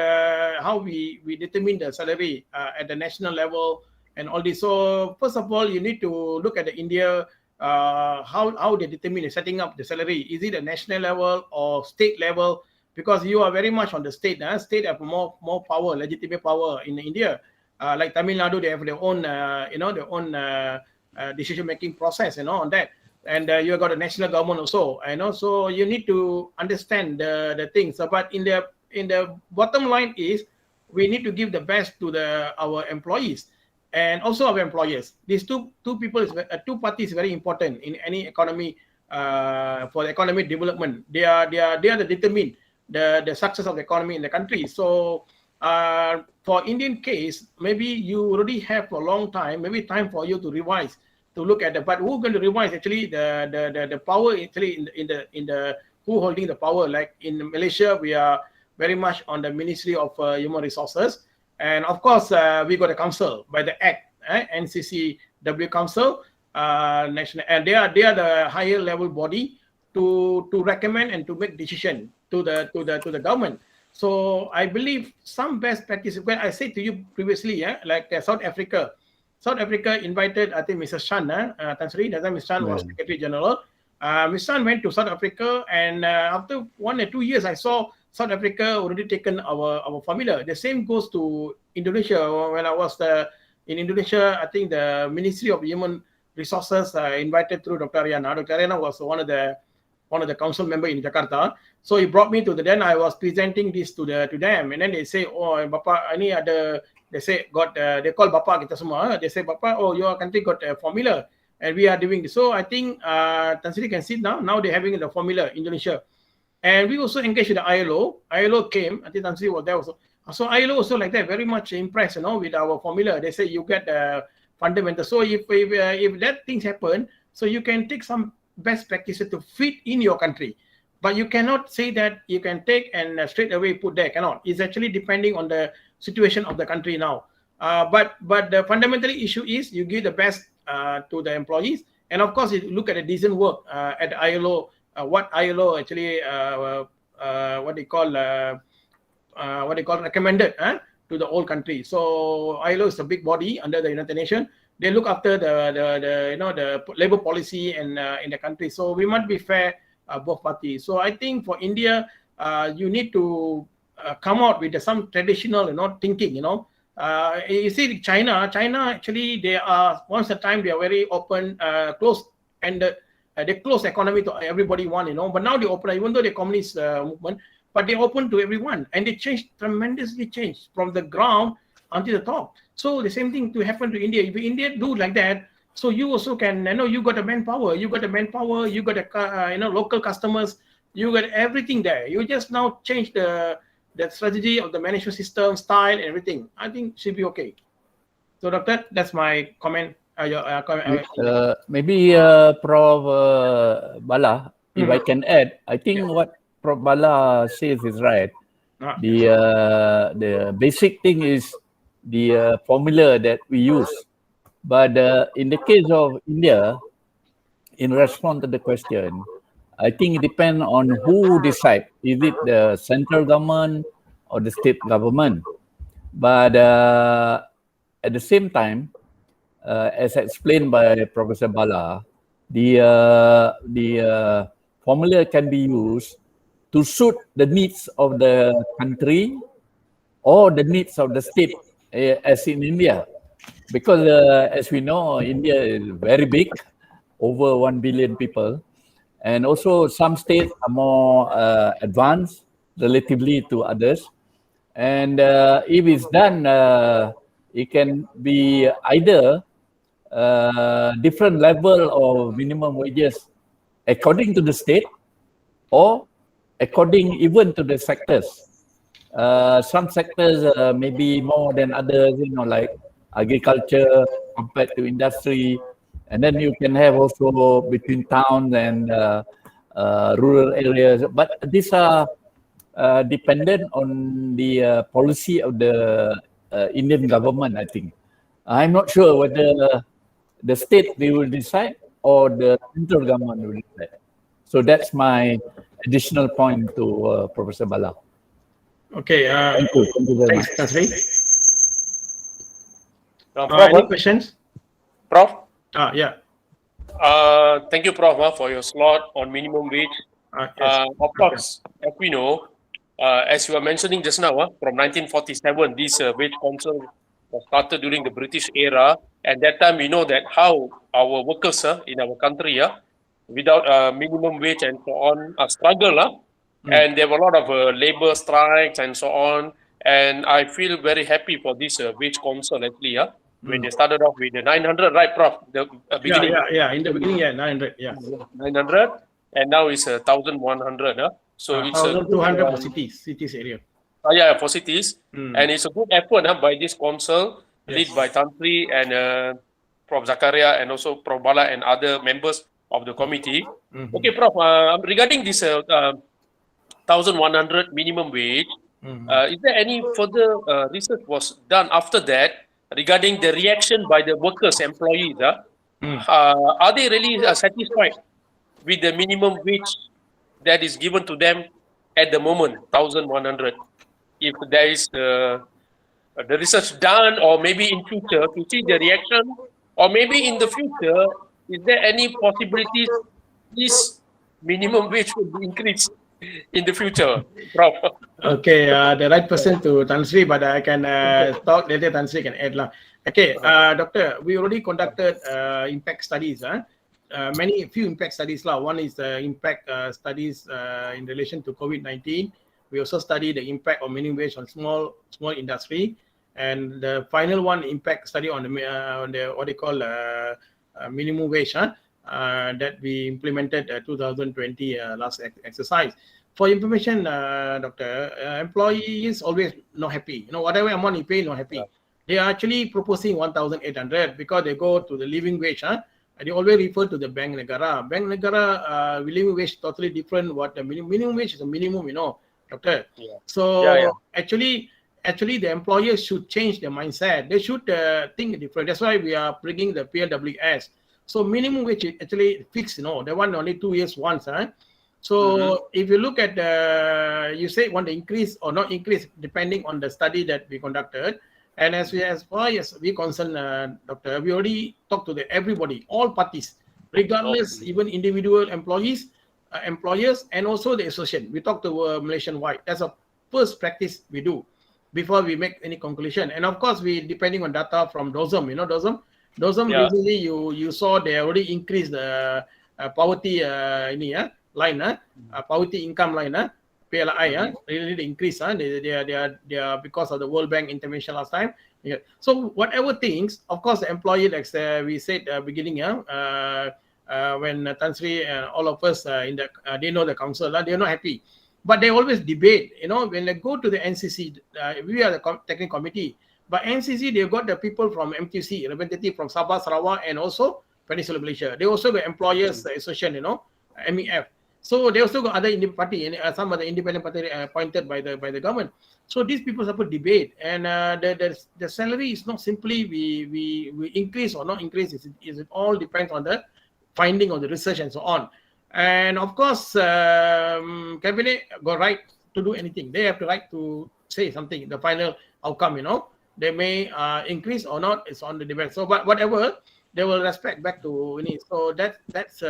how we determine the salary at the national level and all this. So first of all, you need to look at the India. How they determine the setting up the salary. Is it a national level or state level? Because you are very much on the state. State have more power, legitimate power in India. Like Tamil Nadu, they have their own, their own decision making process, on that. And you got a national government also, So you need to understand the things. So, but in the bottom line is, we need to give the best to our employees. And also our employers. These two parties very important in any economy for the economic development. They are the determine the success of the economy in the country. So for Indian case, maybe you already have for a long time. Maybe time for you to revise to look at that. But who's going to revise actually the power actually in the who holding the power? Like in Malaysia, we are very much on the Ministry of Human Resources, and of course we got a council by the Act, NCCW Council, national, and they are the higher level body to recommend and to make decision to the government. So I believe some best practices. Well, I said to you previously, like South Africa. South Africa invited, I think, Mr. Shan, Tan Sri, that time Mr. Shan was Secretary General. Mr. Shan went to South Africa, and after 1 or 2 years, I saw South Africa already taken our formula. The same goes to Indonesia. When I was in Indonesia, I think the Ministry of Human Resources invited through Dr. Ariana. Dr. Ariana was one of the council member in Jakarta. So he brought me to then I was presenting this to them, and then they say, oh, Bapa, ini ada. They say they call Bapa kita semua. They say, Bapa, oh, your country got a formula, and we are doing this. So I think Tan Sri can see now. Now they're having the formula Indonesia, and we also engaged with the ILO. ILO came. I think Tan Sri was there also. So ILO also like that, very much impressed, with our formula. They say you get the fundamental. So if that things happen, so you can take some best practices to fit in your country. But you cannot say that you can take and straight away put there. Cannot. It's actually depending on the situation of the country now. But the fundamentally issue is you give the best to the employees, and of course you look at the decent work at the ILO. What ILO actually what they call recommended to the whole country. So ILO is a big body under the United Nations. They look after the labor policy and in the country. So we must be fair. Both parties. So I think for India, you need to come out with some traditional, thinking. You see, China actually they are once a time they are very open, closed, and they close economy to everybody want. But now they open, even though the communist movement, but they open to everyone, and they tremendously changed from the ground until the top. So the same thing to happen to India. If India do like that. So you also can, you got the manpower, you got the local customers, you got everything there. You just now change the strategy of the management system, style, and everything. I think should be okay. So Doctor, that's my comment. Maybe Prof. Bala, if I can add, I think what Prof. Bala says is right. The basic thing is the formula that we use. But in the case of India, in response to the question, I think it depends on who decides. Is it the central government or the state government? But at the same time, as explained by Professor Bala, the formula can be used to suit the needs of the country or the needs of the state, as in India. Because as we know, India is very big, over 1 billion people. And also some states are more advanced relatively to others. And if it's done, it can be either different level of minimum wages according to the state or according even to the sectors. Some sectors may be more than others, like agriculture compared to industry, and then you can have also between towns and rural areas. But these are dependent on the policy of the Indian government, I think. I'm not sure whether the state they will decide or the central government will decide. So that's my additional point to Professor Bala. Okay. Thank you. Thank you very much. Thanks, Tasri. Prof, Any questions? Prof? Yeah. Thank you, Prof, for your slot on minimum wage. Yes. Of course, as we know, as you were mentioning just now, from 1947, this wage council was started during the British era. At that time, we know that how our workers in our country, without minimum wage and so on, struggle. And there were a lot of labor strikes and so on. And I feel very happy for this wage council actually, when they started off with the 900, right, Prof? The beginning. Yeah. In the beginning, 900. Yeah. 900, and now it's 1,100. So it's 1,200 for cities area. For cities, and it's a good effort by this council led by Tan Sri and Prof. Zakaria and also Prof. Bala and other members of the committee. Mhm. Okay, Prof, regarding this 1,100 minimum wage, is there any further research was done after that regarding the reaction by the workers, employees? Are they really satisfied with the minimum wage that is given to them at the moment, 1,100? If there is the research done, or maybe in future to see the reaction, or maybe in the future, is there any possibilities this minimum wage will be increased in the future, Prof? Okay, the right person to Tan Sri, but I can talk later. Tan Sri can add lah. Okay, doctor, we already conducted impact studies. Few impact studies lah. One is the impact studies in relation to COVID-19. We also study the impact of minimum wage on small industry, and the final one impact study on the what they call minimum wage that we implemented 2020 last exercise. For information, doctor, employees always not happy. Whatever amount you pay, not happy. They are actually proposing 1,800 because they go to the living wage. They always refer to the Bank Negara. Bank Negara living wage totally different. What the minimum wage is a minimum, doctor. Yeah. So actually, the employers should change their mindset. They should think different. That's why we are bringing the PLWS. So minimum wage is actually fixed. They want only 2 years once. So if you look at you say want to increase or not increase depending on the study that we conducted, and as far as we concerned, doctor, we already talked to everybody, all parties, regardless, even individual employees, employers, and also the association. We talked to Malaysian wide. That's a first practice we do before we make any conclusion. And of course, we depending on data from DOSM. DOSM recently you saw they already increased the poverty line, poverty income line, PLI, really increase. They are because of the World Bank intervention last time. Yeah. So whatever things, of course, the employee, like we said beginning, when Tan Sri and all of us in the they know the council, they're not happy, but they always debate. When they go to the NCC, we are the technical committee, but NCC they've got the people from MTC, representative from Sabah, Sarawak, and also Peninsular Malaysia. They also got employers association, MEF. So they also got other independent party, some of the independent party appointed by the government. So these people support debate, and the salary is not simply we increase or not increase. It all depends on the finding of the research and so on. And of course, cabinet got right to do anything. They have the right to say something. The final outcome, they may increase or not. It's on the debate. So, but whatever, they will respect back to So that's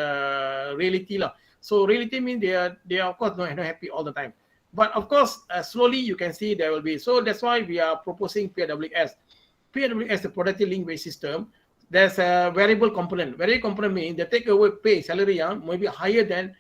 reality lah. So reality means they are of course not happy all the time. But of course, slowly you can see there will be. So that's why we are proposing PWS. PWS, the productive link wage system. There's a variable component. Variable component means the takeaway pay salary maybe higher than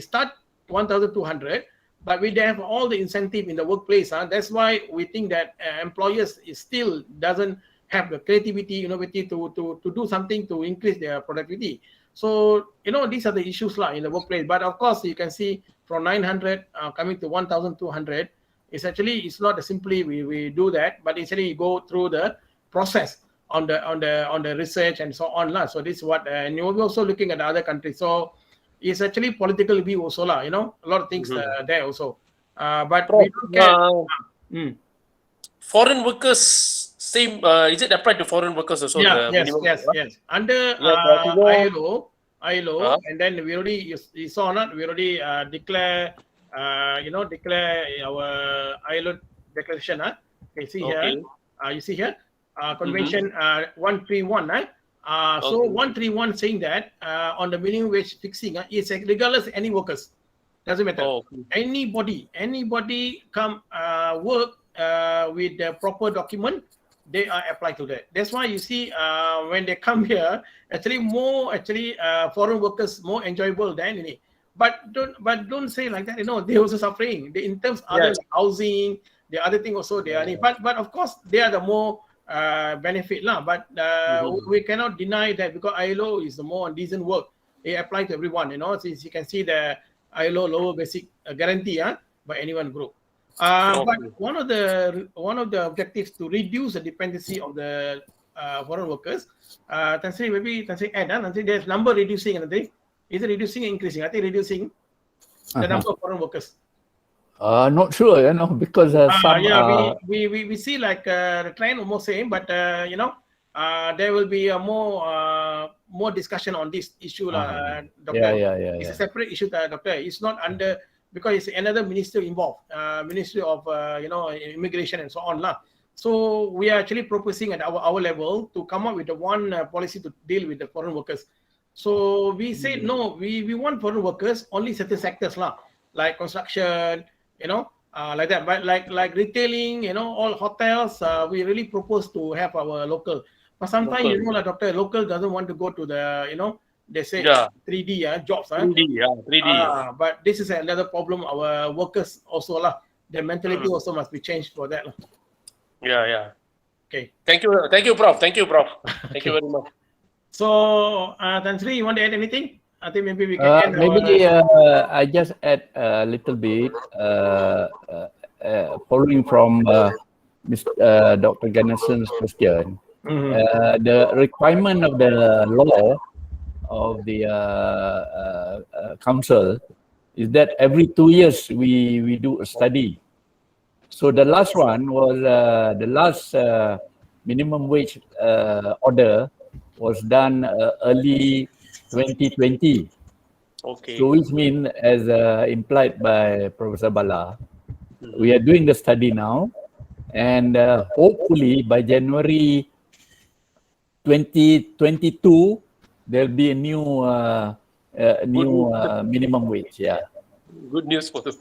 start 1,200, but we have all the incentive in the workplace. That's why we think that employers still doesn't have the creativity, innovative to do something to increase their productivity. So these are the issues in the workplace. But of course, you can see from 900 coming to 1,200. It's not simply we do that, but actually go through the process on the research and so on. So this is what and we're also looking at other countries. So it's actually political view also a lot of things there also. But we look at foreign workers. Same, is it applied to foreign workers also? Yes. Under ILO, and then we already you saw not we already declare our ILO declaration. Okay, see here. You see here, Convention 131. So 131 saying that on the minimum wage fixing, it's regardless any workers, doesn't matter. Anybody come work with the proper document, they are applied to that. That's why you see when they come here, foreign workers more enjoyable than any. But don't say like that. They also suffering. In terms of other housing, the other thing also they are. But of course they are the more benefit lah. But we cannot deny that because ILO is the more decent work. They apply to everyone. Since you can see the ILO lower basic guarantee by anyone group. But one of the objectives to reduce the dependency of the foreign workers. Tan Sri, maybe Tan Sri add, Tan Sri, there's number reducing, Tan Sri. Is it reducing or increasing? I think reducing the number of foreign workers. Not sure, because some yeah, we see like the trend almost same, but there will be a more discussion on this issue, Doctor. Yeah. It's a separate issue, Doctor. It's not under, because it's another ministry involved, Ministry of Immigration and so on, lah. So we are actually proposing at our level to come up with the one policy to deal with the foreign workers. So we say no, we want foreign workers only certain sectors, lah, like construction, like that. But like retailing, all hotels, we really propose to have our local. But sometimes, like Doctor, local doesn't want to go to the, they say 3D jobs. 3D. But this is another problem. Our workers also, their mentality also must be changed for that. Yeah. Okay. Thank you, Prof. Thank you very much. So, Tan Sri, you want to add anything? I think maybe we can end maybe I just add a little bit following from Dr. Ganason's question. The requirement of the law of the council is that every 2 years we do a study. So the last one was the last minimum wage order was done early 2020. Okay. So which means, as implied by Professor Bala, we are doing the study now, and hopefully by January 2022 there'll be a new minimum wage. Yeah. Good news for the.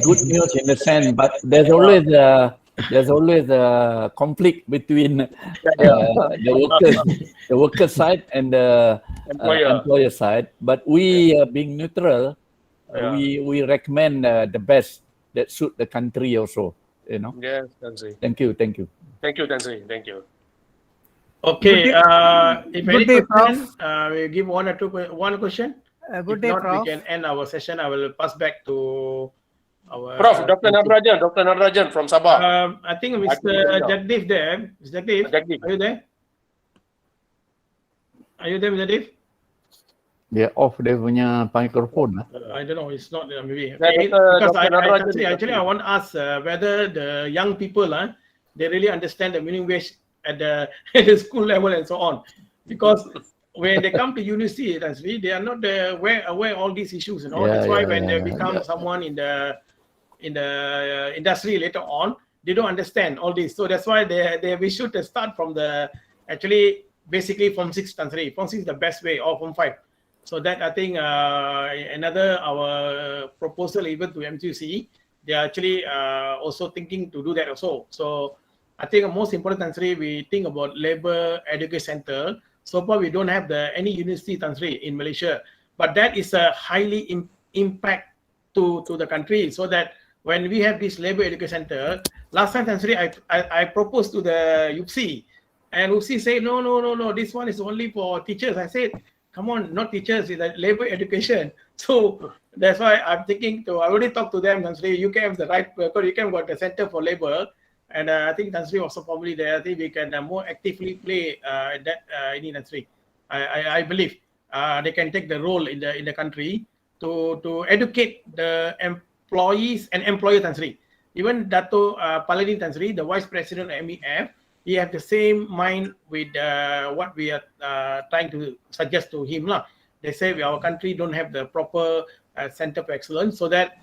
Good news in the sense, but there's always a conflict between the worker side and the employer side. But we, being neutral, we recommend the best that suit the country also. Yes, Tan Sri. Thank you. Thank you, Tan Sri. Thank you. Okay. If any question, we give one question. Good If day, not, Prof. we can end our session. I will pass back to our Prof, Dr. Natarajan from Sabah. I think Mr. Jagdeep there. Mr. Jagdeep, are you there? Are you there, Mr. Jagdeep? Dia off dia punya microphone. I don't know. It's not maybe. Because I want to ask whether the young people, they really understand the minimum wage at the school level and so on, because when they come to university, they are not aware of all these issues. That's why when they become someone in the industry later on, they don't understand all this. So that's why we should start from basically Form 6, Form 6 is the best way, or Form 5. So that I think our proposal even to MTUC, they are actually also thinking to do that also. So I think the most important we think about labor education center. So far we don't have any university in Malaysia, but that is a highly impact to the country. So that when we have this labor education center, last time I proposed to the UPSI, and UPSI said no, this one is only for teachers. I said, come on, not teachers, it's a labor education. So that's why I'm thinking I already talked to them, you can have the right, because you can got the Center for Labor, and I think Tan Sri also probably there. I think we can more actively play that in Tan Sri. I believe they can take the role in the country to educate the employees and employer Tan Sri. Even Dato Paladin Tan Sri, the Vice President of MEF, he have the same mind with what we are trying to suggest to him. They say our country don't have the proper center for excellence, so that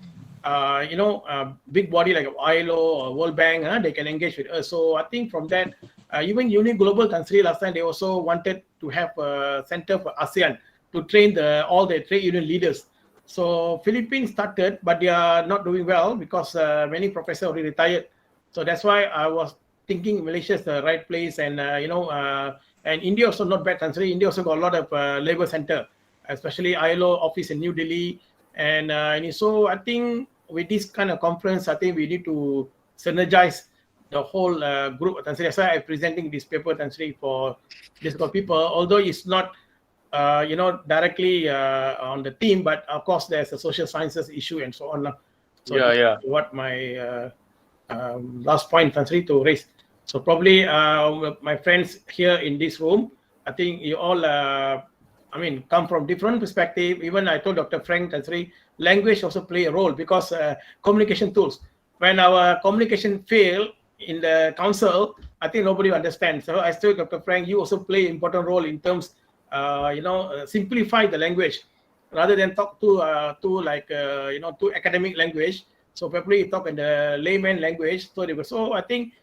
big body like ILO or World Bank, they can engage with us. So I think from that, even Uni Global Country last time, they also wanted to have a center for ASEAN to train all the trade union leaders. So Philippines started, but they are not doing well because many professors already retired. So that's why I was thinking Malaysia is the right place, and and India also not bad country. India also got a lot of labor center, especially ILO office in New Delhi, and so I think with this kind of conference, I think we need to synergize the whole group. That's why I'm presenting this paper for this group of people, although it's not directly on the team, but of course there's a social sciences issue and so on. So what my last point, to raise. So probably my friends here in this room, I think you all, come from different perspective. Even I told Dr. Frank Tansri, language also play a role because communication tools. When our communication fail in the council, I think nobody understands. So I told Dr. Frank, you also play important role in terms, simplify the language rather than talk to academic language. So probably talk in the layman language. So I think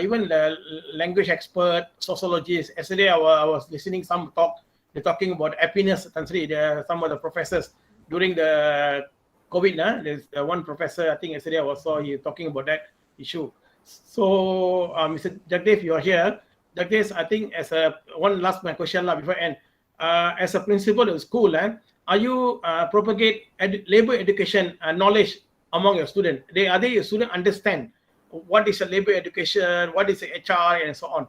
even the language expert, sociologists. Yesterday, I was listening some talk. They're talking about happiness. Tansri, some of the professors during the COVID. There's one professor. I think yesterday I saw he talking about that issue. So, Mr. Jagdev, you are here. Jagdev, I think as a one last my question before I end. As a principal of school, are you propagate labor education knowledge among your students? Are they your student understand what is a labor education, what is a HR, and so on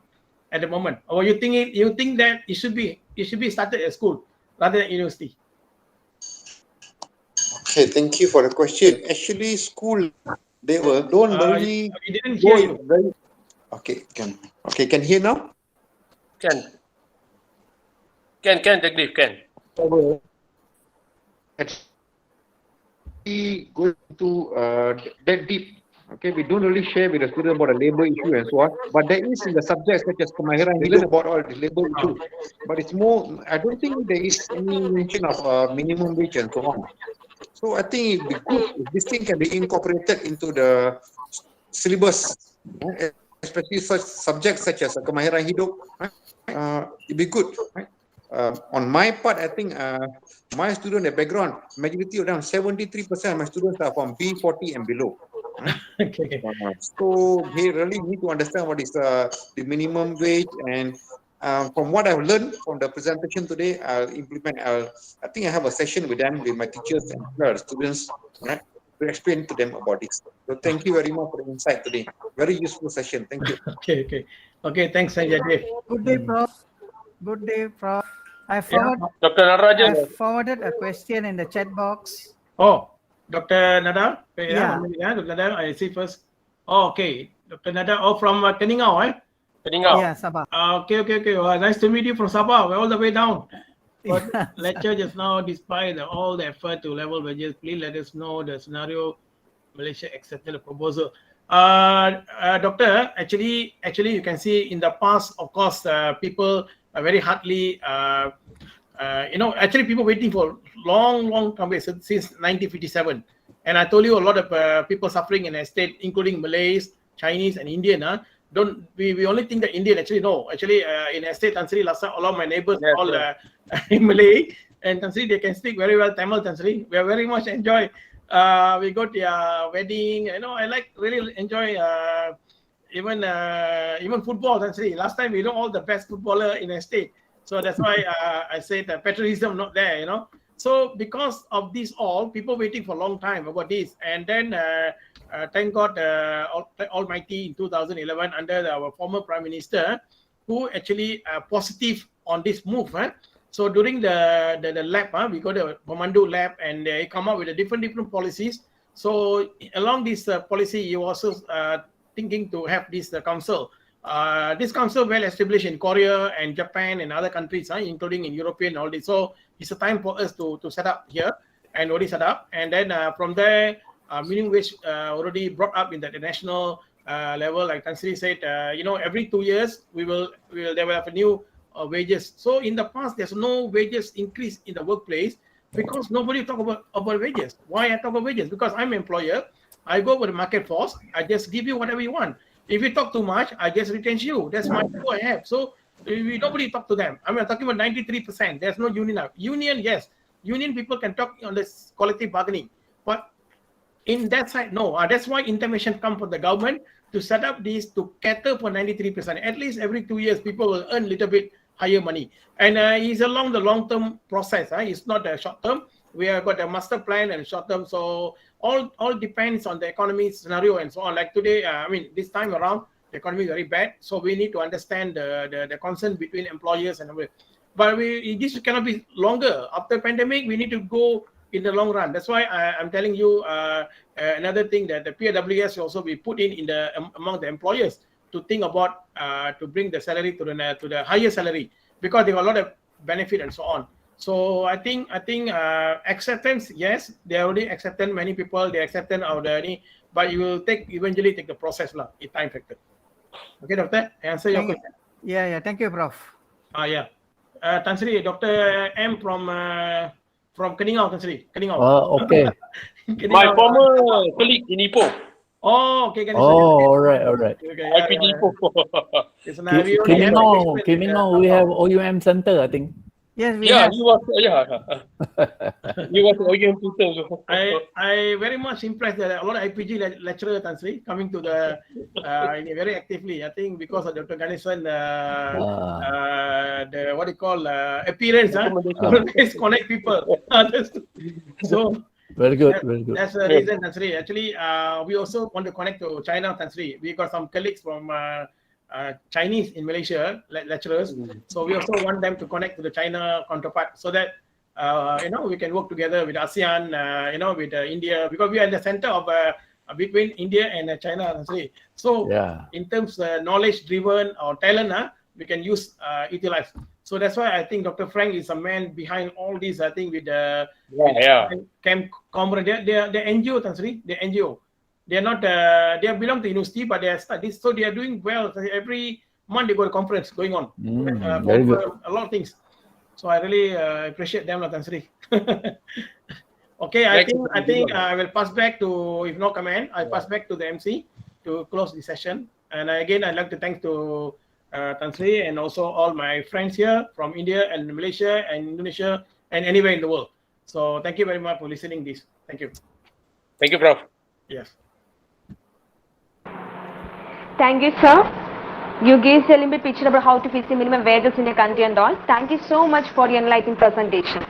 at the moment? Or you think that it should be started at school rather than university? Okay, thank you for the question. Actually, school they don't really. We didn't hear you. Okay, can hear now? Can, Jagdeep, can. We go into that deep. Okay, we don't really share with the student about the labor issue and so on. But there is in the subjects such as Kemahiran, we learn about all the labor issue. But it's more. I don't think there is any mention of minimum wage and so on. So I think it'd be good if this thing can be incorporated into the syllabus, especially such subjects such as Kemahiran Hidup. It'd be good. Right? On my part, I think my student, the background, majority of them, 73% of my students are from B40 and below. Right? Okay. So they really need to understand what is the minimum wage, and from what I've learned from the presentation today, I'll implement. I think I have a session with them, with my teachers and students, right, to explain to them about this. So thank you very much for the insight today. Very useful session. Thank you. Okay. Thanks, Sanjay. Good day, Prof. Good day, Prof. I Dr. Narajan. forwarded a question in the chat box. Oh, Dr. Nada? Yeah. Dr. Nada, I see first. Oh, okay. Dr. Nada, from Keningau, Keningau. Yeah, Sabah. Okay. Well, nice to meet you from Sabah. We're all the way down. But lecture just now, despite all the effort to level wages, please let us know the scenario Malaysia accepted the proposal. Doctor, actually, you can see in the past, of course, people are very hardly, actually people waiting for long time since 1957. And I told you a lot of people suffering in estate, including Malays, Chinese, and Indian. We only think that Indian, actually no. Actually, in estate, Tansri, last time, a lot of my neighbors all in Malay, and Tansri, they can speak very well Tamil, Tansri. We are very much enjoy. We got their wedding. I really enjoy even football. Tansri. Last time we know all the best footballer in estate. So that's why I said patriotism not there. So because of this all, people waiting for a long time about this, and then thank God Almighty in 2011 under our former Prime Minister, who actually positive on this move. So during the lab, we got a Commando lab, and they come up with a different policies. So along this policy, you also thinking to have this council. This council well established in Korea and Japan and other countries, including in European all this. So it's a time for us to set up here, and already set up. And then from there, minimum wage already brought up in the national level. Like Tansri said, every 2 years they will have a new wages. So in the past, there's no wages increase in the workplace because nobody talk about wages. Why I talk about wages? Because I'm an employer. I go over the market force. I just give you whatever you want. If you talk too much, I just retain you. That's my view I have. So nobody talk to them. I'm talking about 93%. There's no union now. Union, yes. Union people can talk on this collective bargaining. But in that side, no. That's why intervention come from the government to set up this to cater for 93%. At least every 2 years, people will earn a little bit higher money. And it's along the long-term process. It's not the short-term. We have got a master plan and short-term. So all depends on the economy scenario and so on. Like today, this time around, the economy is very bad. So we need to understand the concern between employers and everything. But this cannot be longer. After pandemic, we need to go in the long run. That's why I'm telling you another thing that the PWS will also be put in among the employers to think about to bring the salary to the higher salary, because they got a lot of benefit and so on. So I think acceptance, yes, they already accepted, many people they accepted our journey, but you will eventually take the process lah, a time factor. Okay, doctor, answer your Thank you. question. Yeah, thank you, Prof. Yeah. Tan Sri, Dr. M from Keningau, Tan Sri, Keningau. Okay. My former colleague in Ipoh. Oh, okay. Oh, all right. Okay, IP Ipoh. It's we already have Keningau, we have OUM center, I think. Yes, we Yeah, have. he was OEM tutor. I very much impressed that a lot of IPG lecturers, Tan Sri, coming to the very actively. I think because of Dr. Ganesan, the what do you call appearance, always connect people. So very good. That's the reason, Tan Sri. Actually, we also want to connect to China, Tan Sri. We got some colleagues from Chinese in Malaysia, lecturers. So we also want them to connect to the China counterpart, so that we can work together with ASEAN, with India, because we are in the center of between India and China. So in terms of knowledge driven or talent, we can utilize. So that's why I think Dr. Frank is a man behind all these. I think with the Camp Comrade, they're NGO, Tan Sri, they're NGO. They are not. They belong to university, but they are studies. So they are doing well. Every month they go to conference going on. Very good. A lot of things. So I really appreciate them, Tan Sri. Okay, I think I will pass back to, if no comment, I pass back to the MC to close the session. And again, I'd like to thank to Tan Sri and also all my friends here from India and Malaysia and Indonesia and anywhere in the world. So thank you very much for listening this. Thank you. Thank you, Prof. Yes. Thank you, sir. You gave a little bit picture about how to fix the minimum wages in your country and all. Thank you so much for your enlightening presentation.